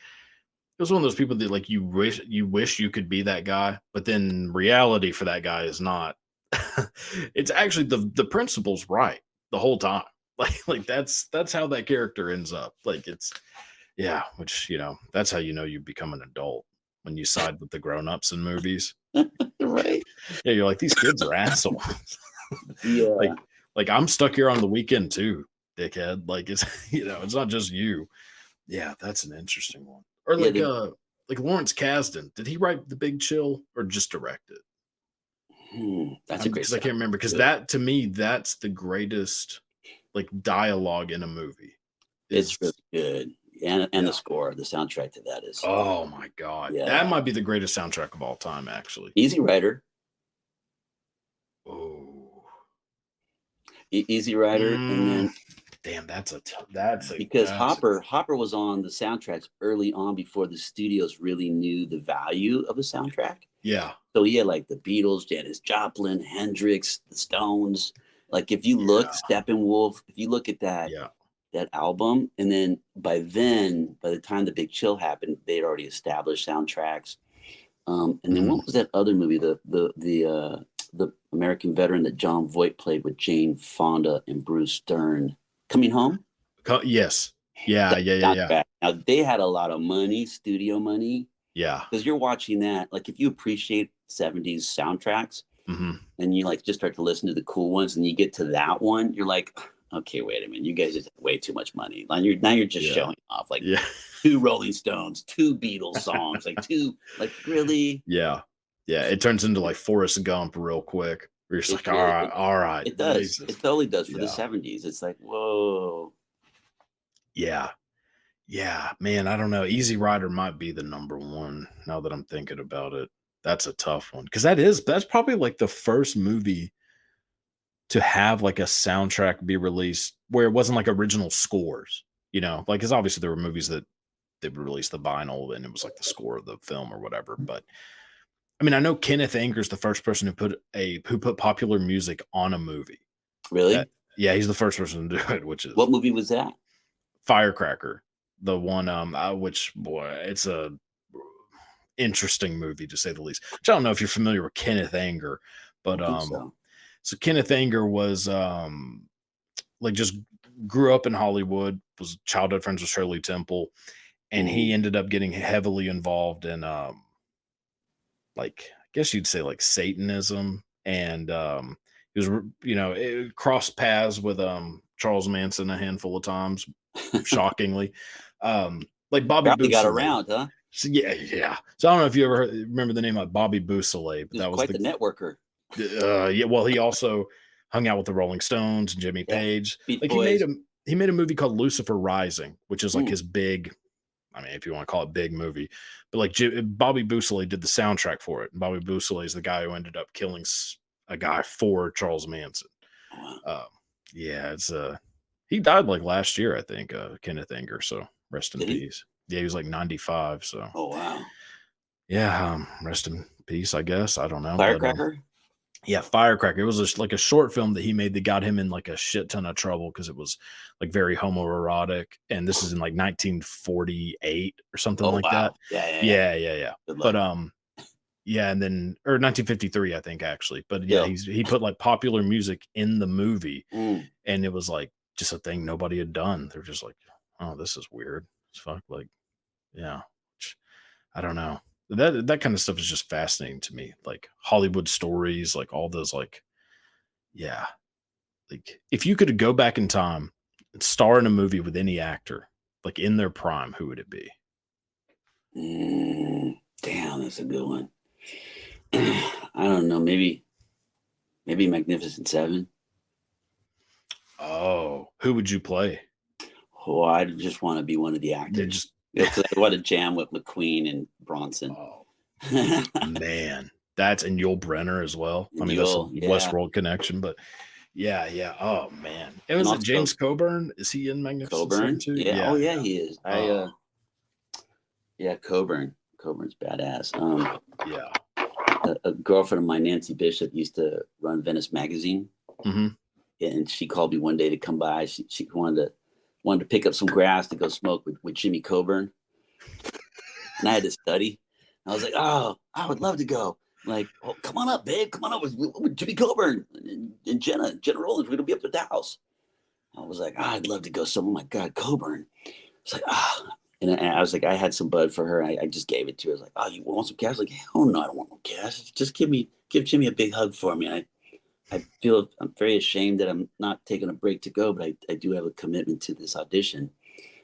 Speaker 1: was one of those people that, like, you wish you could be that guy, but then reality for that guy is not. It's actually the principle's right the whole time. Like that's how that character ends up. Like which that's how you become an adult when you side with the grown-ups in movies.
Speaker 2: Right.
Speaker 1: Yeah, you're like, these kids are assholes. Yeah. Like I'm stuck here on the weekend too, dickhead. Like it's it's not just you. Yeah, that's an interesting one. Or like Lawrence Kasdan. Did he write The Big Chill or just direct it?
Speaker 2: That's a great.
Speaker 1: Because I can't remember. Because that to me, that's the greatest like dialogue in a movie.
Speaker 2: It's really good. And the score, the soundtrack to that is.
Speaker 1: Oh my god, that might be the greatest soundtrack of all time. Actually,
Speaker 2: Easy Rider.
Speaker 1: Oh,
Speaker 2: Easy Rider, and then
Speaker 1: damn, that's
Speaker 2: because Hopper was on the soundtracks early on before the studios really knew the value of a soundtrack.
Speaker 1: Yeah.
Speaker 2: So he had like the Beatles, Janis Joplin, Hendrix, the Stones. Like if you look Steppenwolf, if you look at that album, and then by the time The Big Chill happened, they'd already established soundtracks. And then what was that other movie? The American Veteran that John Voight played with Jane Fonda and Bruce Dern, Coming Home?
Speaker 1: Yes. Yeah.
Speaker 2: Now they had a lot of money, studio money.
Speaker 1: Yeah.
Speaker 2: Because you're watching that, like if you appreciate 70s soundtracks and you like just start to listen to the cool ones and you get to that one, you're like, okay, wait a minute, you guys just have way too much money. Like you're just showing off like 2 Rolling Stones, 2 Beatles songs, like really?
Speaker 1: Yeah. Yeah. It turns into like Forrest Gump real quick. Where you're just like, all right.
Speaker 2: It does. Jesus. It totally does for the 70s. It's like, whoa.
Speaker 1: Yeah. Yeah, man, I don't know. Easy Rider might be the number one now that I'm thinking about it. That's a tough one because that's probably like the first movie to have like a soundtrack be released where it wasn't like original scores, like because obviously there were movies that they would release the vinyl and it was like the score of the film or whatever. But I mean, I know Kenneth Anger's the first person who put popular music on a movie. That
Speaker 2: Really?
Speaker 1: Yeah, he's the first person to do it, which
Speaker 2: What
Speaker 1: is
Speaker 2: movie was that?
Speaker 1: Firecracker, the one which boy, it's a interesting movie to say the least. Which I don't know if you're familiar with Kenneth Anger,
Speaker 2: I
Speaker 1: but
Speaker 2: don't think so.
Speaker 1: so Kenneth Anger was like just grew up in Hollywood, was childhood friends with Shirley Temple, and he
Speaker 2: Mhm.
Speaker 1: ended up getting heavily involved in like I guess you'd say like Satanism, and he was crossed paths with Charles Manson a handful of times, shockingly. Like Bobby
Speaker 2: Probably got
Speaker 1: Boussaint.
Speaker 2: around, huh?
Speaker 1: So, yeah, yeah. So I don't know if you remember the name of Bobby Boussaint, but
Speaker 2: He was
Speaker 1: that was
Speaker 2: quite the networker.
Speaker 1: yeah. Well, he also hung out with the Rolling Stones and Jimmy
Speaker 2: Yeah.
Speaker 1: Page.
Speaker 2: Beach
Speaker 1: Like
Speaker 2: Boys.
Speaker 1: he made a movie called Lucifer Rising, which is like
Speaker 2: Mm.
Speaker 1: his big. I mean, if you want to call it big movie, but like Bobby Boussaint did the soundtrack for it. And Bobby Boussaint is the guy who ended up killing a guy for Charles Manson.
Speaker 2: Wow.
Speaker 1: Yeah, it's he died like last year, I think. Kenneth Anger, so rest in
Speaker 2: Did he?
Speaker 1: peace. Yeah, he was like 95. So
Speaker 2: Oh wow.
Speaker 1: yeah, rest in peace. I guess I don't know, but
Speaker 2: Firecracker?
Speaker 1: yeah, Firecracker. It was just like a short film that he made that got him in like a shit ton of trouble because it was like very homoerotic. And this is in like 1948 or something
Speaker 2: Oh
Speaker 1: like
Speaker 2: wow.
Speaker 1: that.
Speaker 2: Yeah, yeah, yeah.
Speaker 1: Yeah, yeah, yeah.
Speaker 2: Good
Speaker 1: But
Speaker 2: luck.
Speaker 1: yeah, and then or 1953, I think actually. But yeah,
Speaker 2: Still.
Speaker 1: he put like popular music in the movie,
Speaker 2: Mm.
Speaker 1: and it was like just a thing nobody had done. They're just like, oh, this is weird. It's fuck like, yeah. I don't know. That kind of stuff is just fascinating to me. Like Hollywood stories, like all those like yeah. Like if you could go back in time and star in a movie with any actor, like in their prime, who would it be?
Speaker 2: Damn, that's a good one. I don't know. Maybe Magnificent Seven.
Speaker 1: Oh, who would you play?
Speaker 2: Oh, I just want to be one of the
Speaker 1: They
Speaker 2: actors.
Speaker 1: just
Speaker 2: Because I want to jam with McQueen and Bronson.
Speaker 1: oh man. That's and Yul Brenner as well. I
Speaker 2: And
Speaker 1: mean, that's a
Speaker 2: you'll, yeah.
Speaker 1: Westworld connection, but yeah, yeah. Oh man. It
Speaker 2: And
Speaker 1: was it
Speaker 2: also
Speaker 1: James Coburn? Is he in Magnificent Seven
Speaker 2: Coburn.
Speaker 1: too?
Speaker 2: Yeah. Oh
Speaker 1: Yeah,
Speaker 2: yeah,
Speaker 1: yeah.
Speaker 2: he is.
Speaker 1: Oh,
Speaker 2: Yeah, Coburn. Coburn's badass.
Speaker 1: yeah.
Speaker 2: A girlfriend of mine, Nancy Bishop, used to run Venice Magazine,
Speaker 1: Hmm.
Speaker 2: and she called me one day to come by. She wanted to pick up some grass to go smoke with Jimmy Coburn, and I had to study. I was like, oh, I would love to go. I'm like, oh, come on up, babe. Come on up with Jimmy Coburn and Jenna Rollins. We're gonna be up at the house. I was like, oh, I'd love to go. So, oh my God, Coburn. It's like, ah. And I was like, I had some bud for her. I just gave it to her. I was like, oh, you want some cash? Like, hell no, I don't want no cash. Just give Jimmy a big hug for me. I feel I'm very ashamed that I'm not taking a break to go, but I do have a commitment to this audition.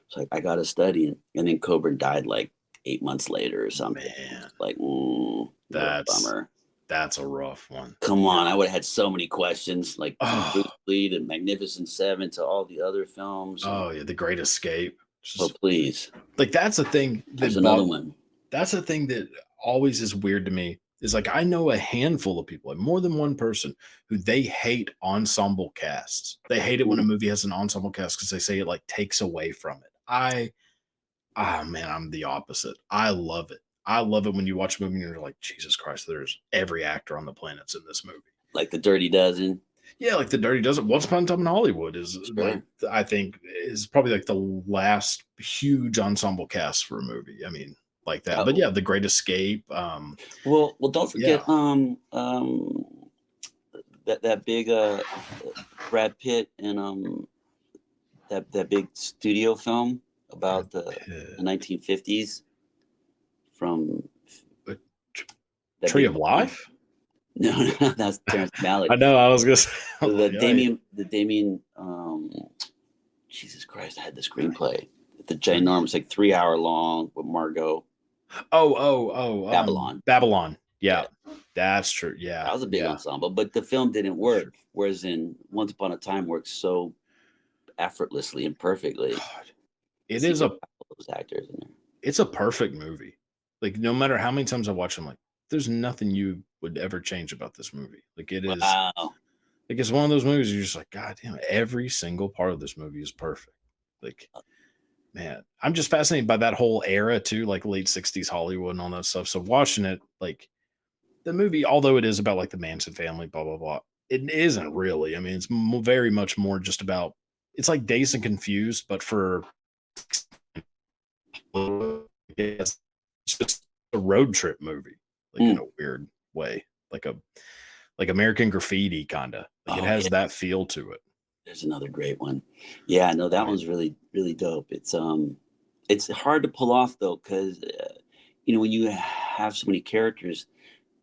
Speaker 2: So I got to study. And then Coburn died like 8 months later or something.
Speaker 1: Man,
Speaker 2: Like, what a
Speaker 1: that's
Speaker 2: bummer.
Speaker 1: that's a rough one.
Speaker 2: Come
Speaker 1: Yeah.
Speaker 2: on. I would have had so many questions, like from Bruce
Speaker 1: Oh,
Speaker 2: Lee to Magnificent Seven to all the other films.
Speaker 1: oh yeah, The Great Escape.
Speaker 2: Oh,
Speaker 1: Just
Speaker 2: please.
Speaker 1: like that's a thing
Speaker 2: There's
Speaker 1: that
Speaker 2: another one.
Speaker 1: that's a thing that always is weird to me. Is like I know a handful of people, like more than one person, who they hate ensemble casts. They hate it when a movie has an ensemble cast because they say it like takes away from it. Man, I'm the opposite. I love it. I love it when you watch a movie and you're like, Jesus Christ, there's every actor on the planet's in this movie.
Speaker 2: Like the Dirty Dozen.
Speaker 1: Yeah, like the Dirty Dozen. Once Upon a Time in Hollywood is like
Speaker 2: Sure.
Speaker 1: I think is probably like the last huge ensemble cast for a movie. I mean, like that. But
Speaker 2: Oh,
Speaker 1: yeah, The Great Escape.
Speaker 2: well, don't
Speaker 1: Yeah,
Speaker 2: forget that big Brad Pitt and that big studio film
Speaker 1: Brad
Speaker 2: about the
Speaker 1: Pitt.
Speaker 2: 1950s from
Speaker 1: Uh,
Speaker 2: that
Speaker 1: Tree
Speaker 2: big
Speaker 1: of
Speaker 2: movie.
Speaker 1: Life.
Speaker 2: No, no, that's Terrence Malick.
Speaker 1: I know. I was gonna say. I'm
Speaker 2: The
Speaker 1: like, oh,
Speaker 2: Damien. Jesus Christ! I had the screenplay. The ginormous, like 3 hour long with Margot. Babylon.
Speaker 1: Babylon.
Speaker 2: Yeah,
Speaker 1: Yeah, that's true.
Speaker 2: that
Speaker 1: Yeah,
Speaker 2: was a big
Speaker 1: yeah.
Speaker 2: ensemble, but the film didn't
Speaker 1: Sure.
Speaker 2: work. Whereas in Once Upon a Time works so effortlessly and perfectly.
Speaker 1: God.
Speaker 2: The
Speaker 1: It is
Speaker 2: secret
Speaker 1: a
Speaker 2: of those actors in there.
Speaker 1: it's a perfect movie. Like, no matter how many times I watch, I'm like, there's nothing you would ever change about this movie. Like, it is
Speaker 2: Wow.
Speaker 1: like it's one of those movies you're just like, God damn, every single part of this movie is perfect. Like, man, I'm just fascinated by that whole era too, like late 60s Hollywood and all that stuff. So watching it, like the movie, although it is about like the Manson family, blah blah blah, it isn't really. I mean, it's very much more just about. It's like Dazed and Confused, but for it's just a road trip movie, like in
Speaker 2: Mm.
Speaker 1: a weird way, like American Graffiti, kind of like it
Speaker 2: Oh yeah,
Speaker 1: has that feel to it.
Speaker 2: there's another great one. Yeah, no, that
Speaker 1: Right.
Speaker 2: one's really dope. It's hard to pull off though, because when you have so many characters,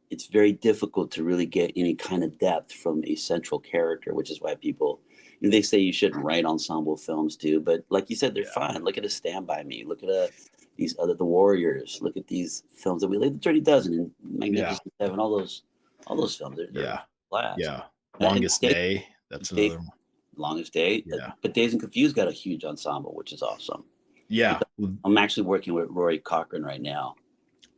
Speaker 2: it's very difficult to really get any kind of depth from a central character, which is why people, they say you shouldn't write ensemble films too. But like you said, they're
Speaker 1: Yeah.
Speaker 2: fine. Look at a Stand By Me. Look at these other The Warriors. Look at these films that we like, the Dirty Dozen and
Speaker 1: Yeah.
Speaker 2: Magnificent Seven. All those films. They're
Speaker 1: Yeah.
Speaker 2: blast.
Speaker 1: Yeah.
Speaker 2: And
Speaker 1: Longest Day. That's
Speaker 2: Days,
Speaker 1: another one.
Speaker 2: Longest Day,
Speaker 1: Yeah.
Speaker 2: but Days and Confused got a huge ensemble, which is awesome.
Speaker 1: Yeah.
Speaker 2: I'm actually working with Roy Cochran right now.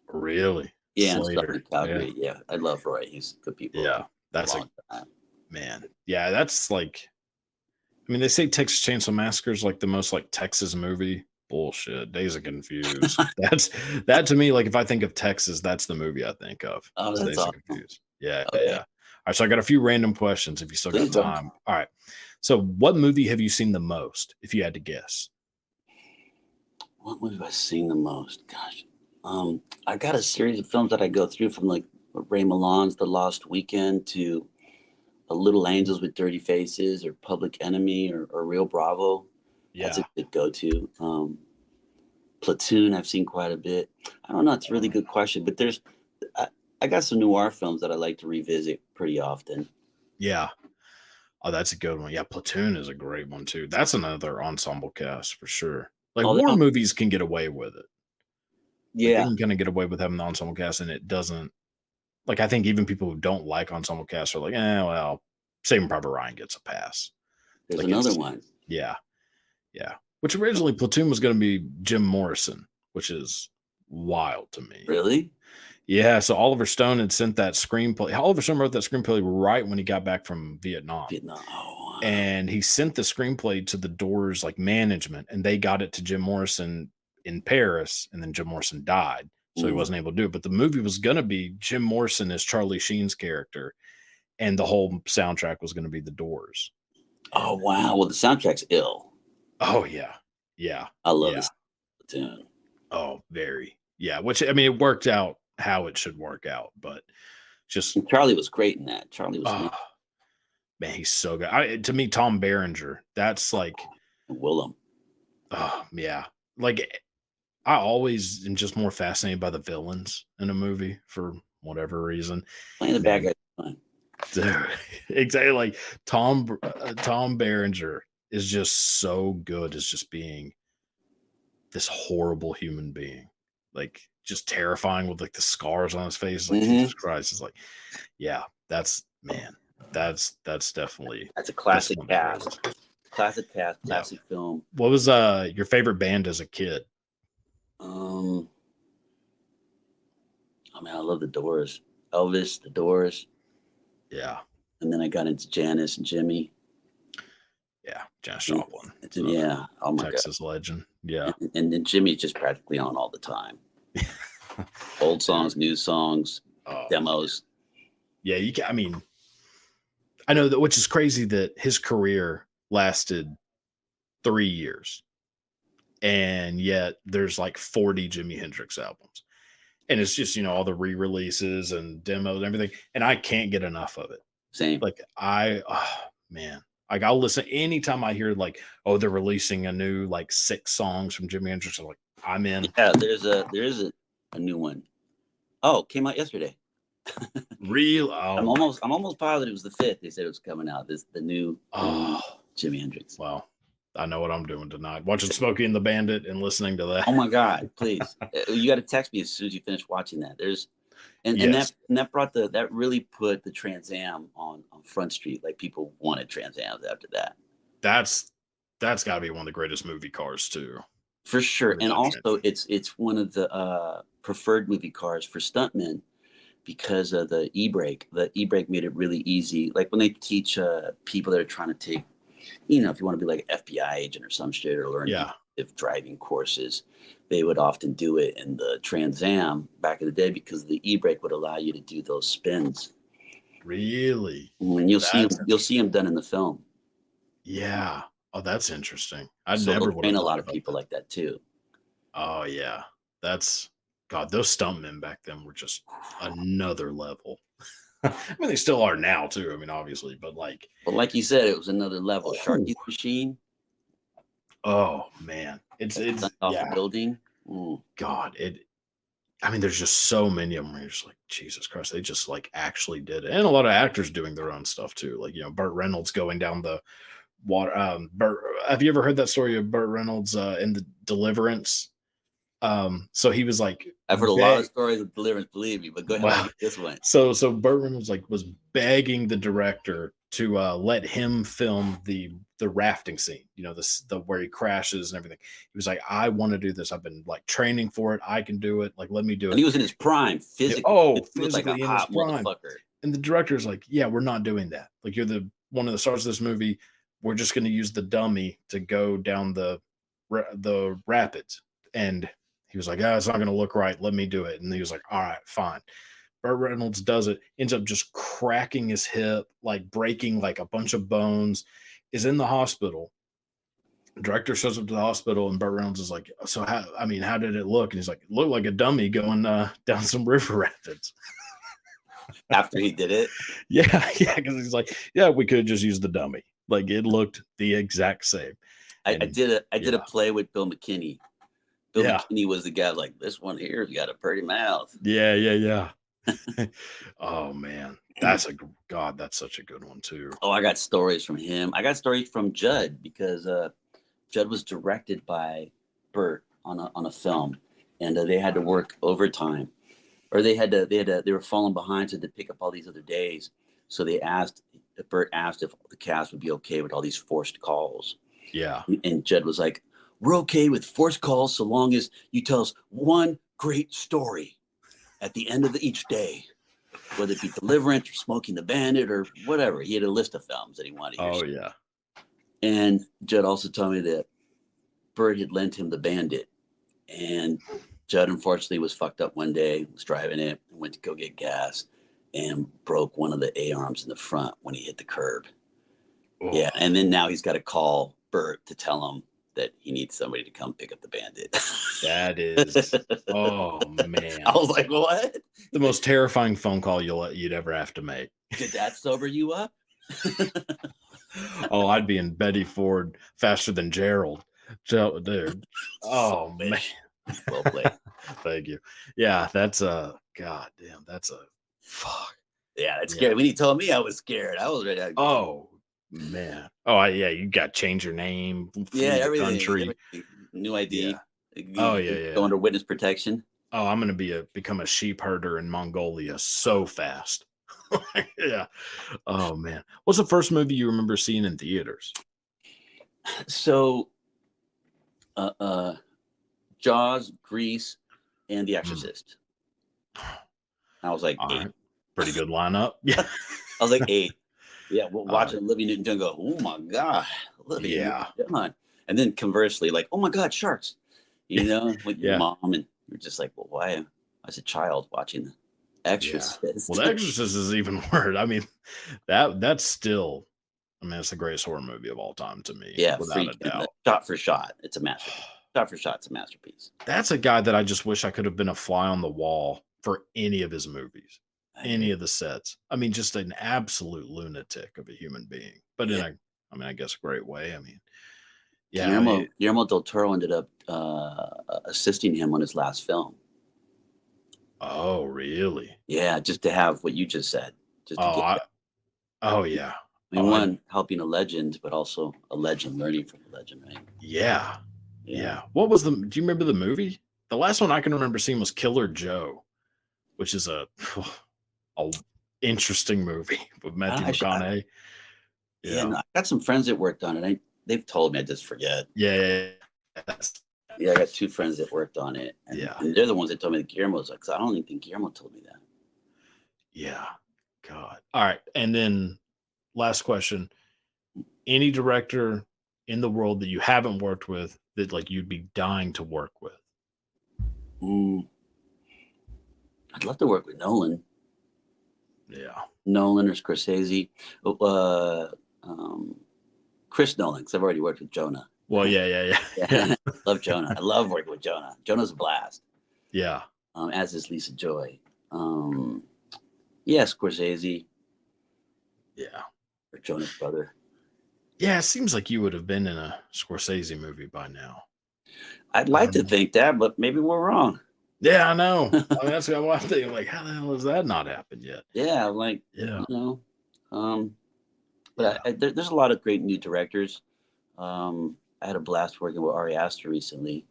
Speaker 1: Really.
Speaker 2: Yeah, and stuff in
Speaker 1: Slater. Yeah.
Speaker 2: Calgary. Yeah, I love Roy. He's good people.
Speaker 1: Yeah. That's a
Speaker 2: Long time.
Speaker 1: man. Yeah. That's like, I mean, they say Texas Chainsaw Massacre is like the most like Texas movie. Bullshit. Days of Confused. That's that to me. Like if I think of Texas, that's the movie I think of.
Speaker 2: Oh,
Speaker 1: Is
Speaker 2: that's
Speaker 1: Days of
Speaker 2: awesome.
Speaker 1: Confused. Yeah, yeah.
Speaker 2: Okay,
Speaker 1: All right. So I got a few random questions. If you still got
Speaker 2: please, bro.
Speaker 1: time. All right. So what movie have you seen the most? If you had to guess.
Speaker 2: What movie have I seen the most? Gosh, I got a series of films that I go through from like Ray Milan's The Lost Weekend to A Little Angels with Dirty Faces or Public Enemy or Real Bravo. That's a
Speaker 1: Yeah.
Speaker 2: good go-to. Platoon, I've seen quite a bit. I don't know. It's a really good question, but I, I got some noir films that I like to revisit pretty often.
Speaker 1: Yeah. Oh, that's a good one. Yeah, Platoon is a great one too. That's another ensemble cast for sure. Like
Speaker 2: Oh,
Speaker 1: war movies can get away with it. Like they
Speaker 2: yeah.
Speaker 1: can kind of get away with having the ensemble cast, and it doesn't. Like I think even people who don't like ensemble casts are like, well, Saving Private Ryan gets a pass.
Speaker 2: There's
Speaker 1: Like
Speaker 2: another
Speaker 1: it's
Speaker 2: one.
Speaker 1: yeah, yeah. Which originally Platoon was going to be Jim Morrison, which is wild to me.
Speaker 2: Really?
Speaker 1: Yeah, so Oliver Stone had sent that screenplay. Oliver Stone wrote that screenplay right when he got back from Vietnam.
Speaker 2: Vietnam. Oh, wow.
Speaker 1: And he sent the screenplay to the Doors like management, and they got it to Jim Morrison in Paris, and then Jim Morrison died, so he
Speaker 2: Mm.
Speaker 1: wasn't able to do it. But the movie was going to be Jim Morrison as Charlie Sheen's character, and the whole soundtrack was going to be the Doors.
Speaker 2: Oh, wow. Well, the soundtrack's ill.
Speaker 1: Oh yeah, yeah,
Speaker 2: I love
Speaker 1: yeah.
Speaker 2: this tune.
Speaker 1: Oh, very yeah. Which I mean, it worked out how it should work out, but just
Speaker 2: And Charlie was great in that. Charlie was
Speaker 1: oh
Speaker 2: amazing.
Speaker 1: man, he's so good. To me, Tom Berenger, that's like
Speaker 2: And Willem.
Speaker 1: oh yeah, like I always am just more fascinated by the villains in a movie for whatever reason.
Speaker 2: Playing the bad
Speaker 1: And
Speaker 2: guy. Fun.
Speaker 1: dude, exactly like Tom Berenger is just so good as just being this horrible human being, like just terrifying with like the scars on his face. Like
Speaker 2: Hmm.
Speaker 1: Jesus Christ, is like, yeah, that's man, that's definitely
Speaker 2: That's a
Speaker 1: that's
Speaker 2: classic
Speaker 1: one of the
Speaker 2: cast.
Speaker 1: greatest.
Speaker 2: Classic cast.
Speaker 1: Yeah.
Speaker 2: Classic film.
Speaker 1: What was your favorite band as a kid?
Speaker 2: Um, I mean, I love the Doors. Elvis, the Doors.
Speaker 1: Yeah,
Speaker 2: And then I got into Janice and Jimmy.
Speaker 1: yeah, Janis
Speaker 2: And,
Speaker 1: Joplin. It's
Speaker 2: and
Speaker 1: another
Speaker 2: yeah. Oh my God.
Speaker 1: Texas legend. Yeah.
Speaker 2: And then Jimmy's just practically on all the time. Old songs, new songs,
Speaker 1: Oh,
Speaker 2: demos.
Speaker 1: yeah, you can, I mean, I know that, which is crazy that his career lasted 3 years, and yet there's like 40 Jimi Hendrix albums, and it's just all the re-releases and demos and everything, and I can't get enough of it.
Speaker 2: Same.
Speaker 1: Like oh, man, like I'll listen anytime I hear like, oh, they're releasing a new like 6 songs from Jimi Hendrix. I'm like, I'm in.
Speaker 2: Yeah, there is a new one. Oh, came out yesterday.
Speaker 1: Real.
Speaker 2: I'm
Speaker 1: Oh,
Speaker 2: almost positive it was the 5th. They said it was coming out. The new
Speaker 1: oh,
Speaker 2: Jimi Hendrix.
Speaker 1: wow. I know what I'm doing tonight. Watching Smokey and the Bandit and listening to that.
Speaker 2: Oh my God! Please, you got to text me as soon as you finish watching that. There's and
Speaker 1: Yes.
Speaker 2: that brought that really put the Trans Am on Front Street. Like people wanted Trans Ams after that.
Speaker 1: That's got to be one of the greatest movie cars too.
Speaker 2: For sure.
Speaker 1: Made
Speaker 2: And
Speaker 1: that
Speaker 2: also
Speaker 1: transition.
Speaker 2: it's one of the preferred movie cars for stuntmen because of the e-brake. The e-brake made it really easy. Like when they teach people that are trying to take, if you want to be like an FBI agent or some shit or learn
Speaker 1: Yeah.
Speaker 2: driving courses, they would often do it in the Trans Am back in the day because the e-brake would allow you to do those spins.
Speaker 1: Really?
Speaker 2: And you'll see
Speaker 1: That's
Speaker 2: them, you'll see
Speaker 1: interesting.
Speaker 2: them done in the film.
Speaker 1: Yeah. Oh, that's interesting. I
Speaker 2: So they'll
Speaker 1: never would
Speaker 2: train
Speaker 1: have
Speaker 2: a
Speaker 1: thought
Speaker 2: lot of
Speaker 1: about
Speaker 2: people
Speaker 1: that.
Speaker 2: like that too.
Speaker 1: Oh yeah. That's God, those stuntmen back then were just another level. I mean, they still are now too. I mean, obviously, but like,
Speaker 2: But like you said, it was another level.
Speaker 1: oh,
Speaker 2: Sharky's machine,
Speaker 1: oh man.
Speaker 2: that
Speaker 1: It's
Speaker 2: jumped off the
Speaker 1: yeah,
Speaker 2: building. Mm.
Speaker 1: God, I mean, there's just so many of them where you're just like, Jesus Christ, they just like actually did it. And a lot of actors doing their own stuff too. Like, Burt Reynolds going down the water. Have you ever heard that story of Burt Reynolds in the Deliverance? So he was like,
Speaker 2: I've heard a lot of stories of deliverance, believe me, but go ahead, I want
Speaker 1: wow.
Speaker 2: to hear this one.
Speaker 1: So Burt Reynolds like was begging the director to let him film the rafting scene. The where he crashes and everything. He was like, I want to do this. I've been like training for it. I can do it. Like, let me do
Speaker 2: And
Speaker 1: it.
Speaker 2: he was in his prime
Speaker 1: Yeah,
Speaker 2: physically. He
Speaker 1: oh,
Speaker 2: was like a
Speaker 1: physically in his
Speaker 2: hot
Speaker 1: prime.
Speaker 2: motherfucker.
Speaker 1: And the director's like, yeah, we're not doing that. Like, you're the one of the stars of this movie. We're just going to use the dummy to go down the rapids. And he was like, it's not going to look right. Let me do it. And he was like, all right, fine. Burt Reynolds does it, ends up just cracking his hip, like breaking like a bunch of bones, is in the hospital. Director shows up to the hospital and Burt Reynolds is like, so how did it look? And he's like, it looked like a dummy going down some river rapids.
Speaker 2: After he did it,
Speaker 1: Yeah, yeah, because he's like, yeah, we could just use the dummy. Like it looked the exact same.
Speaker 2: I
Speaker 1: And
Speaker 2: did a
Speaker 1: yeah,
Speaker 2: play with Bill McKinney. Bill
Speaker 1: yeah,
Speaker 2: McKinney was the guy like, this one here's got a pretty mouth.
Speaker 1: yeah, yeah, yeah. Oh man, God, that's such a good one too.
Speaker 2: Oh, I got stories from him. I got stories from Judd because Judd was directed by Burt on a film, and they had to work overtime, or they were falling behind, so they pick up all these other days. So Burt asked if the cast would be okay with all these forced calls,
Speaker 1: Yeah.
Speaker 2: and Judd was like, "We're okay with forced calls so long as you tell us one great story at the end of each day." Whether it be Deliverance or Smoking the Bandit or whatever. He had a list of films that he wanted to hear.
Speaker 1: Oh yeah.
Speaker 2: And Judd also told me that Burt had lent him the Bandit. And Judd, unfortunately, was fucked up one day, was driving it, and went to go get gas, and broke one of the A-arms in the front when he hit the curb.
Speaker 1: Oh,
Speaker 2: Yeah. And then now he's got to call Burt to tell him that he needs somebody to come pick up the Bandit.
Speaker 1: that is. Oh man.
Speaker 2: I was like, what?
Speaker 1: The most terrifying phone call you'd ever have to make.
Speaker 2: Did that sober you up?
Speaker 1: Oh, I'd be in Betty Ford faster than Gerald. Dude. Oh man.
Speaker 2: Well played.
Speaker 1: Thank you. Yeah, that's a god damn. That's a fuck.
Speaker 2: Yeah, that's scary. When he told me, I was scared. I was ready to go.
Speaker 1: Oh man. Oh yeah, you got to change your name.
Speaker 2: Yeah,
Speaker 1: The
Speaker 2: everything,
Speaker 1: country.
Speaker 2: new ID.
Speaker 1: Yeah. Oh yeah.
Speaker 2: Go under witness protection.
Speaker 1: Oh, I'm gonna become a sheep herder in Mongolia so fast. Yeah. Oh man. What's the first movie you remember seeing in theaters?
Speaker 2: So, Jaws, Grease, and The
Speaker 1: Mm.
Speaker 2: Exorcist. I was like
Speaker 1: All
Speaker 2: 8.
Speaker 1: right. Pretty good lineup. Yeah.
Speaker 2: I was like 8. Yeah, watching
Speaker 1: right.
Speaker 2: Olivia Newton-John go, oh my god, Olivia
Speaker 1: Yeah.
Speaker 2: Newton-John, and then conversely, like, oh my god, sharks. With your
Speaker 1: Yeah.
Speaker 2: mom, and you're just like, well, why? As a child watching The Exorcist.
Speaker 1: Well, The Exorcist is even worse. I mean, that's still. I mean, it's the greatest horror movie of all time to me,
Speaker 2: Yeah,
Speaker 1: without a
Speaker 2: freak.
Speaker 1: doubt.
Speaker 2: Shot for shot, it's a masterpiece. Shot for shot, it's a masterpiece.
Speaker 1: That's a guy that I just wish I could have been a fly on the wall for any of his movies, any of the sets. I mean, just an absolute lunatic of a human being, but I guess a great way. I mean, yeah.
Speaker 2: Guillermo del Toro ended up assisting him on his last film.
Speaker 1: Oh, really?
Speaker 2: Yeah, just to have what you just said. Just to get.
Speaker 1: Oh yeah.
Speaker 2: I mean, one, helping a legend, but also a legend learning from a legend, right?
Speaker 1: Yeah. Yeah. What was do you remember the movie? The last one I can remember seeing was Killer Joe, which is a interesting movie with Matthew McConaughey.
Speaker 2: Yeah, no, I got some friends that worked on it. They've told me, I just forget.
Speaker 1: Yeah.
Speaker 2: Yeah, I got two friends that worked on it,
Speaker 1: Yeah.
Speaker 2: and they're the ones that told me that Guillermo was like, 'cause I don't even think Guillermo told me that.
Speaker 1: Yeah. God. All right. And then last question. Any director in the world that you haven't worked with that like you'd be dying to work with?
Speaker 2: Mm, I'd love to work with Nolan.
Speaker 1: Yeah.
Speaker 2: Nolan or Scorsese. Uh, um, Chris Nolan, because I've already worked with Jonah.
Speaker 1: Well, yeah. Yeah.
Speaker 2: Yeah, love Jonah. I love working with Jonah. Jonah's a blast.
Speaker 1: Yeah.
Speaker 2: As is Lisa Joy. Yeah, Scorsese
Speaker 1: Yeah.
Speaker 2: or Jonah's brother.
Speaker 1: Yeah. It seems like you would have been in a Scorsese movie by now.
Speaker 2: I'd
Speaker 1: I
Speaker 2: like
Speaker 1: don't
Speaker 2: to
Speaker 1: know.
Speaker 2: think that, but maybe we're wrong.
Speaker 1: Yeah, I know. I mean, that's what I'm thinking. Like, how the hell has that not happened yet?
Speaker 2: Yeah, like
Speaker 1: Yeah.
Speaker 2: um, but
Speaker 1: Yeah.
Speaker 2: there's a lot of great new directors. I had a blast working with Ari Aster recently.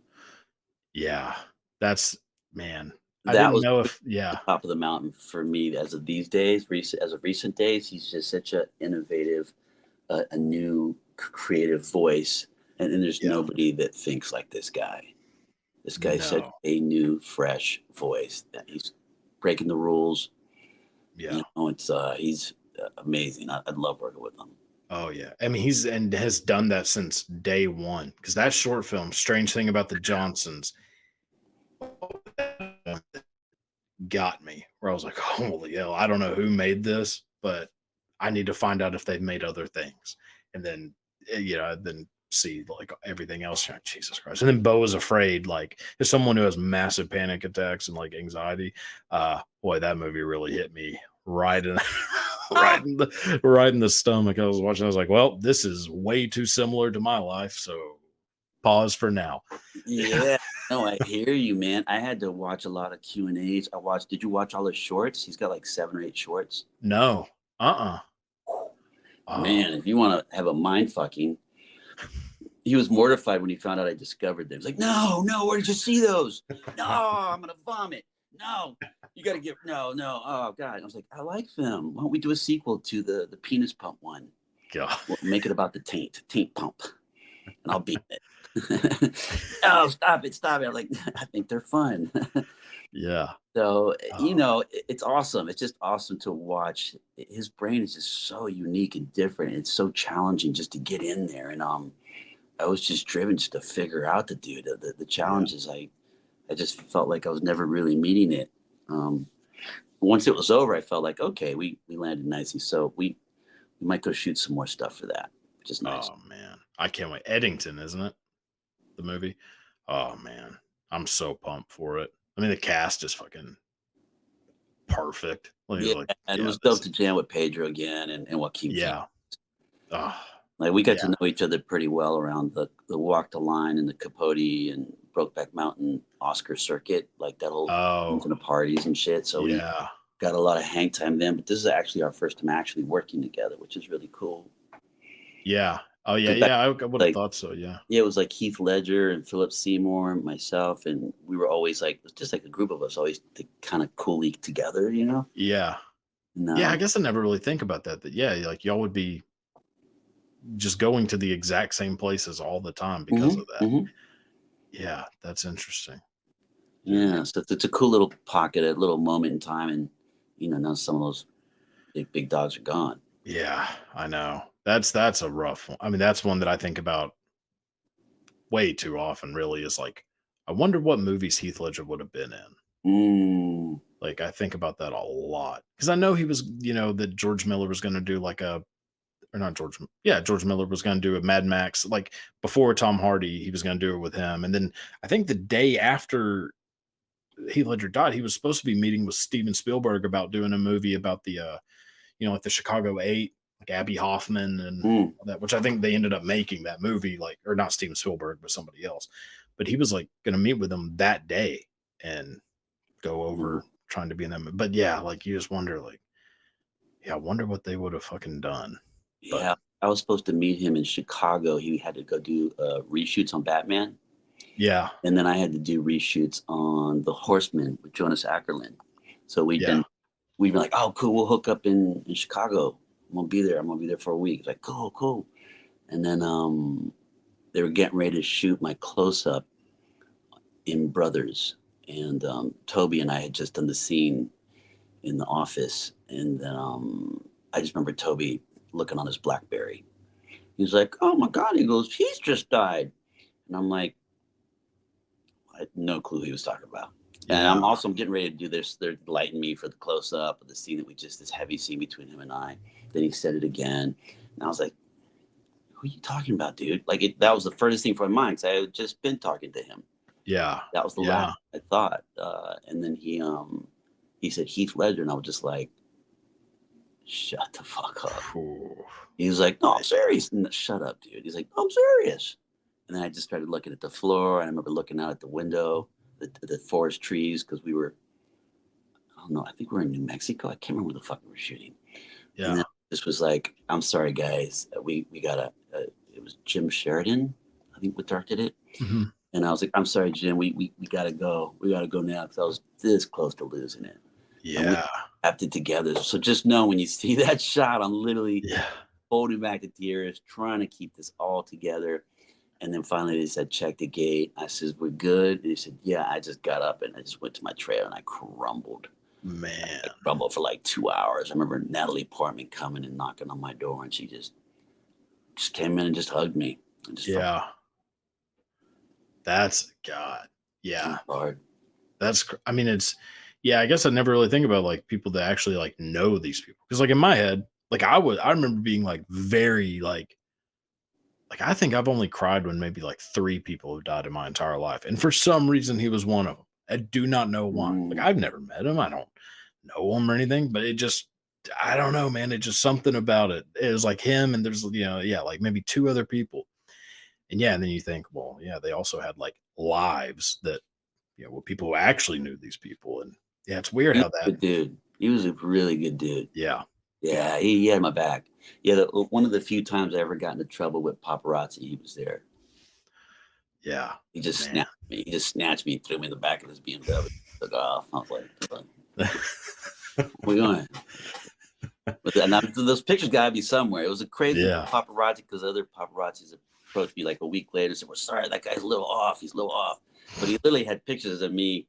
Speaker 1: Yeah. That's, man. I
Speaker 2: That
Speaker 1: didn't
Speaker 2: was
Speaker 1: know
Speaker 2: the
Speaker 1: if, yeah.
Speaker 2: top of the mountain for me as of these days. As of recent days, he's just such an innovative, a new creative voice, and there's
Speaker 1: Yeah.
Speaker 2: nobody that thinks like this guy. This guy's such
Speaker 1: No.
Speaker 2: a new, fresh voice that he's breaking the rules.
Speaker 1: Yeah.
Speaker 2: It's he's amazing. I'd love working with him.
Speaker 1: Oh yeah. I mean, he's and has done that since day one. Because that short film, Strange Thing About the Johnsons, got me. Where I was like, holy hell, I don't know who made this, but I need to find out if they've made other things. And then then see like everything else. Like, Jesus Christ. And then Bo is Afraid, like as someone who has massive panic attacks and like anxiety. Boy, that movie really hit me right in right in the stomach. I was watching, I was like, well, this is way too similar to my life. So pause for now.
Speaker 2: Yeah, no, I hear you, man. I had to watch a lot of Q&As. I watched. Did you watch all his shorts? He's got like 7 or 8 shorts.
Speaker 1: No. Uh-uh. Oh,
Speaker 2: Man, if you want to have a mind fucking, he was mortified when he found out I discovered them. He's like, no, no, where did you see those? No, I'm gonna vomit. No, you got to get no. Oh God, I was like, I like them. Why don't we do a sequel to the penis pump one?
Speaker 1: God.
Speaker 2: We'll make it about the taint pump, and I'll beat it. Oh, stop it. I'm like, I think they're fun.
Speaker 1: Yeah.
Speaker 2: So,
Speaker 1: Oh,
Speaker 2: it's awesome. It's just awesome to watch. His brain is just so unique and different. It's so challenging just to get in there. And I was just driven just to figure out the dude. The
Speaker 1: yeah.
Speaker 2: challenges. I just felt like I was never really meeting it. Um, Once it was over, I felt like, okay, we landed nicely. So we might go shoot some more stuff for that, which is nice.
Speaker 1: Oh man. I can't wait. Eddington, isn't it? The movie. Oh man. I'm so pumped for it. I mean, the cast is fucking perfect.
Speaker 2: Yeah,
Speaker 1: Like,
Speaker 2: and it
Speaker 1: yeah,
Speaker 2: was dope to jam with Pedro again and Joaquin Phoenix.
Speaker 1: yeah. Oh,
Speaker 2: Like we got
Speaker 1: yeah.
Speaker 2: to know each other pretty well around the Walk the Line and the Capote and Brokeback Mountain Oscar circuit, like that whole into
Speaker 1: Oh,
Speaker 2: the parties and shit. So we
Speaker 1: yeah.
Speaker 2: got a lot of hang time then. But this is actually our first time actually working together, which is really cool.
Speaker 1: Yeah. Oh, yeah,
Speaker 2: Because back
Speaker 1: yeah, I would have
Speaker 2: like
Speaker 1: thought so, yeah.
Speaker 2: yeah, it was like Heath Ledger and Philip Seymour and myself, and we were always like just like a group of us, always kind of coolly together.
Speaker 1: Yeah.
Speaker 2: And
Speaker 1: Yeah, I guess I never really think about that, yeah, like, y'all would be just going to the exact same places all the time because
Speaker 2: mhm,
Speaker 1: of that.
Speaker 2: mhm.
Speaker 1: Yeah, that's interesting. Yeah.
Speaker 2: Yeah, so it's a cool little pocket, a little moment in time, and now some of those big dogs are gone.
Speaker 1: Yeah, I know. That's a rough one. I mean, that's one that I think about way too often, really, is like, I wonder what movies Heath Ledger would have been in.
Speaker 2: Mm,
Speaker 1: Like, I think about that a lot because I know he was, that George Miller was gonna do like a or not George yeah, George Miller was gonna do a Mad Max, like, before Tom Hardy, he was gonna do it with him, and then I think the day after Heath Ledger died, he was supposed to be meeting with Steven Spielberg about doing a movie about the, like the Chicago 8, like Abby Hoffman and
Speaker 2: mm,
Speaker 1: all that, which I think they ended up making that movie, like, or not Steven Spielberg, but somebody else. But he was like gonna meet with him that day and go
Speaker 2: mm.
Speaker 1: over trying to be in that movie. But yeah, like you just wonder, like, yeah, I wonder what they would have fucking done. But
Speaker 2: Yeah, I was supposed to meet him in Chicago. He had to go do reshoots on Batman,
Speaker 1: yeah,
Speaker 2: and then I had to do reshoots on The Horseman with Jonas Ackerlund. So
Speaker 1: yeah.
Speaker 2: we'd been like, oh, cool, we'll hook up in Chicago. I'm gonna be there. I'm gonna be there for a week. It's like, cool. And then they were getting ready to shoot my close up in Brothers, and Toby and I had just done the scene in the office, and then I just remember Toby looking on his BlackBerry. He was like, "Oh my God!" He goes, "He's just died," and I'm like, I had no clue who he was talking about. And
Speaker 1: Yeah.
Speaker 2: I'm getting ready to do this. They're lighting me for the close up of the scene that this heavy scene between him and I. Then he said it again, and I was like, "Who are you talking about, dude?" Like that was the furthest thing from my mind, because I had just been talking to him.
Speaker 1: Yeah.
Speaker 2: That was the
Speaker 1: Yeah.
Speaker 2: last I thought. And then he said Heath Ledger, and I was just like, "Shut the fuck up."
Speaker 1: Ooh.
Speaker 2: He was like, "No, I'm serious." Shut up, dude. He's like, "I'm serious." And then I just started looking at the floor. And I remember looking out at the window, the forest trees, because we were, I don't know, I think we were in New Mexico. I can't remember where the fuck we were shooting. And
Speaker 1: Yeah.
Speaker 2: then this was like, "I'm sorry, guys. We got it was Jim Sheridan, I think, what directed it."
Speaker 1: Mhm.
Speaker 2: And I was like, "I'm sorry, Jim. We got to go. We got to go now," because I was this close to losing it. And we
Speaker 1: Yeah.
Speaker 2: kept it together. So just know, when you see that shot, I'm literally
Speaker 1: Yeah.
Speaker 2: holding back the tears, trying to keep this all together. And then finally they said, "Check the gate." I said, "We're good." And he said, "Yeah." I just got up and I just went to my trailer and I crumbled. I
Speaker 1: Man.
Speaker 2: crumbled for like 2 hours. I remember Natalie Portman coming and knocking on my door, and she just came in and just hugged me. And just felt
Speaker 1: Yeah. That's God. Yeah.
Speaker 2: hard.
Speaker 1: I mean, yeah, I guess I never really think about like people that actually like know these people. Cause like in my head, like I remember being like very like I think I've only cried when maybe like 3 people have died in my entire life. And for some reason he was one of them. I do not know why. Like
Speaker 2: Mm.
Speaker 1: I've never met him. I don't know him or anything, but I don't know, man. It just something about it. It was like him and there's yeah, like maybe 2 other people. And yeah, and then you think, well, yeah, they also had like lives that well, people who actually knew these people. And yeah, it's weird
Speaker 2: He was
Speaker 1: how
Speaker 2: a
Speaker 1: that
Speaker 2: good dude. He was a really good dude.
Speaker 1: yeah. Yeah.
Speaker 2: Yeah, he had my back. Yeah, one of the few times I ever got into trouble with paparazzi, he was there.
Speaker 1: Yeah.
Speaker 2: He just
Speaker 1: Man.
Speaker 2: snapped me. He just snatched me and threw me in the back of his BMW. Took off. I was like, "Where we going?" But those pictures got to be somewhere. It was a crazy
Speaker 1: Yeah.
Speaker 2: paparazzi, because other paparazzis approached me like a week later and said, "We're sorry, that guy's a little off. He's a little off." But he literally had pictures of me,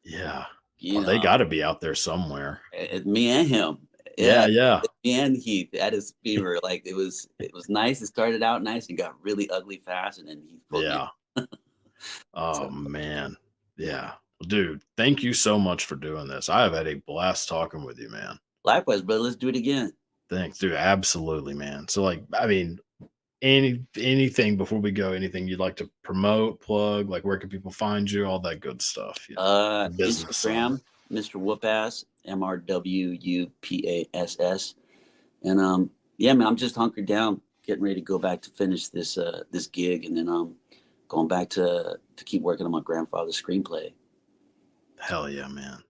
Speaker 1: Yeah.
Speaker 2: you
Speaker 1: Oh, they
Speaker 2: know,
Speaker 1: gotta be out there somewhere.
Speaker 2: me and him.
Speaker 1: Yeah,
Speaker 2: Yeah,
Speaker 1: yeah.
Speaker 2: me and Heath at his fever. Like it was nice. It started out nice and got really ugly fast, and then he pulled me.
Speaker 1: Yeah. Oh
Speaker 2: So
Speaker 1: man.
Speaker 2: yeah.
Speaker 1: Yeah. Well, dude, thank you so much for doing this. I have had a blast talking with you, man.
Speaker 2: Likewise, brother. Let's do it again.
Speaker 1: Thanks, dude. Absolutely, man. So like, I mean, anything before we go, anything you'd like to promote, plug, like where can people find you, all that good stuff, the business side.
Speaker 2: Instagram, Mr. Whoopass, MrWupass. And yeah, man, I'm just hunkered down, getting ready to go back to finish this gig, and then going back to keep working on my grandfather's screenplay.
Speaker 1: Hell yeah, man.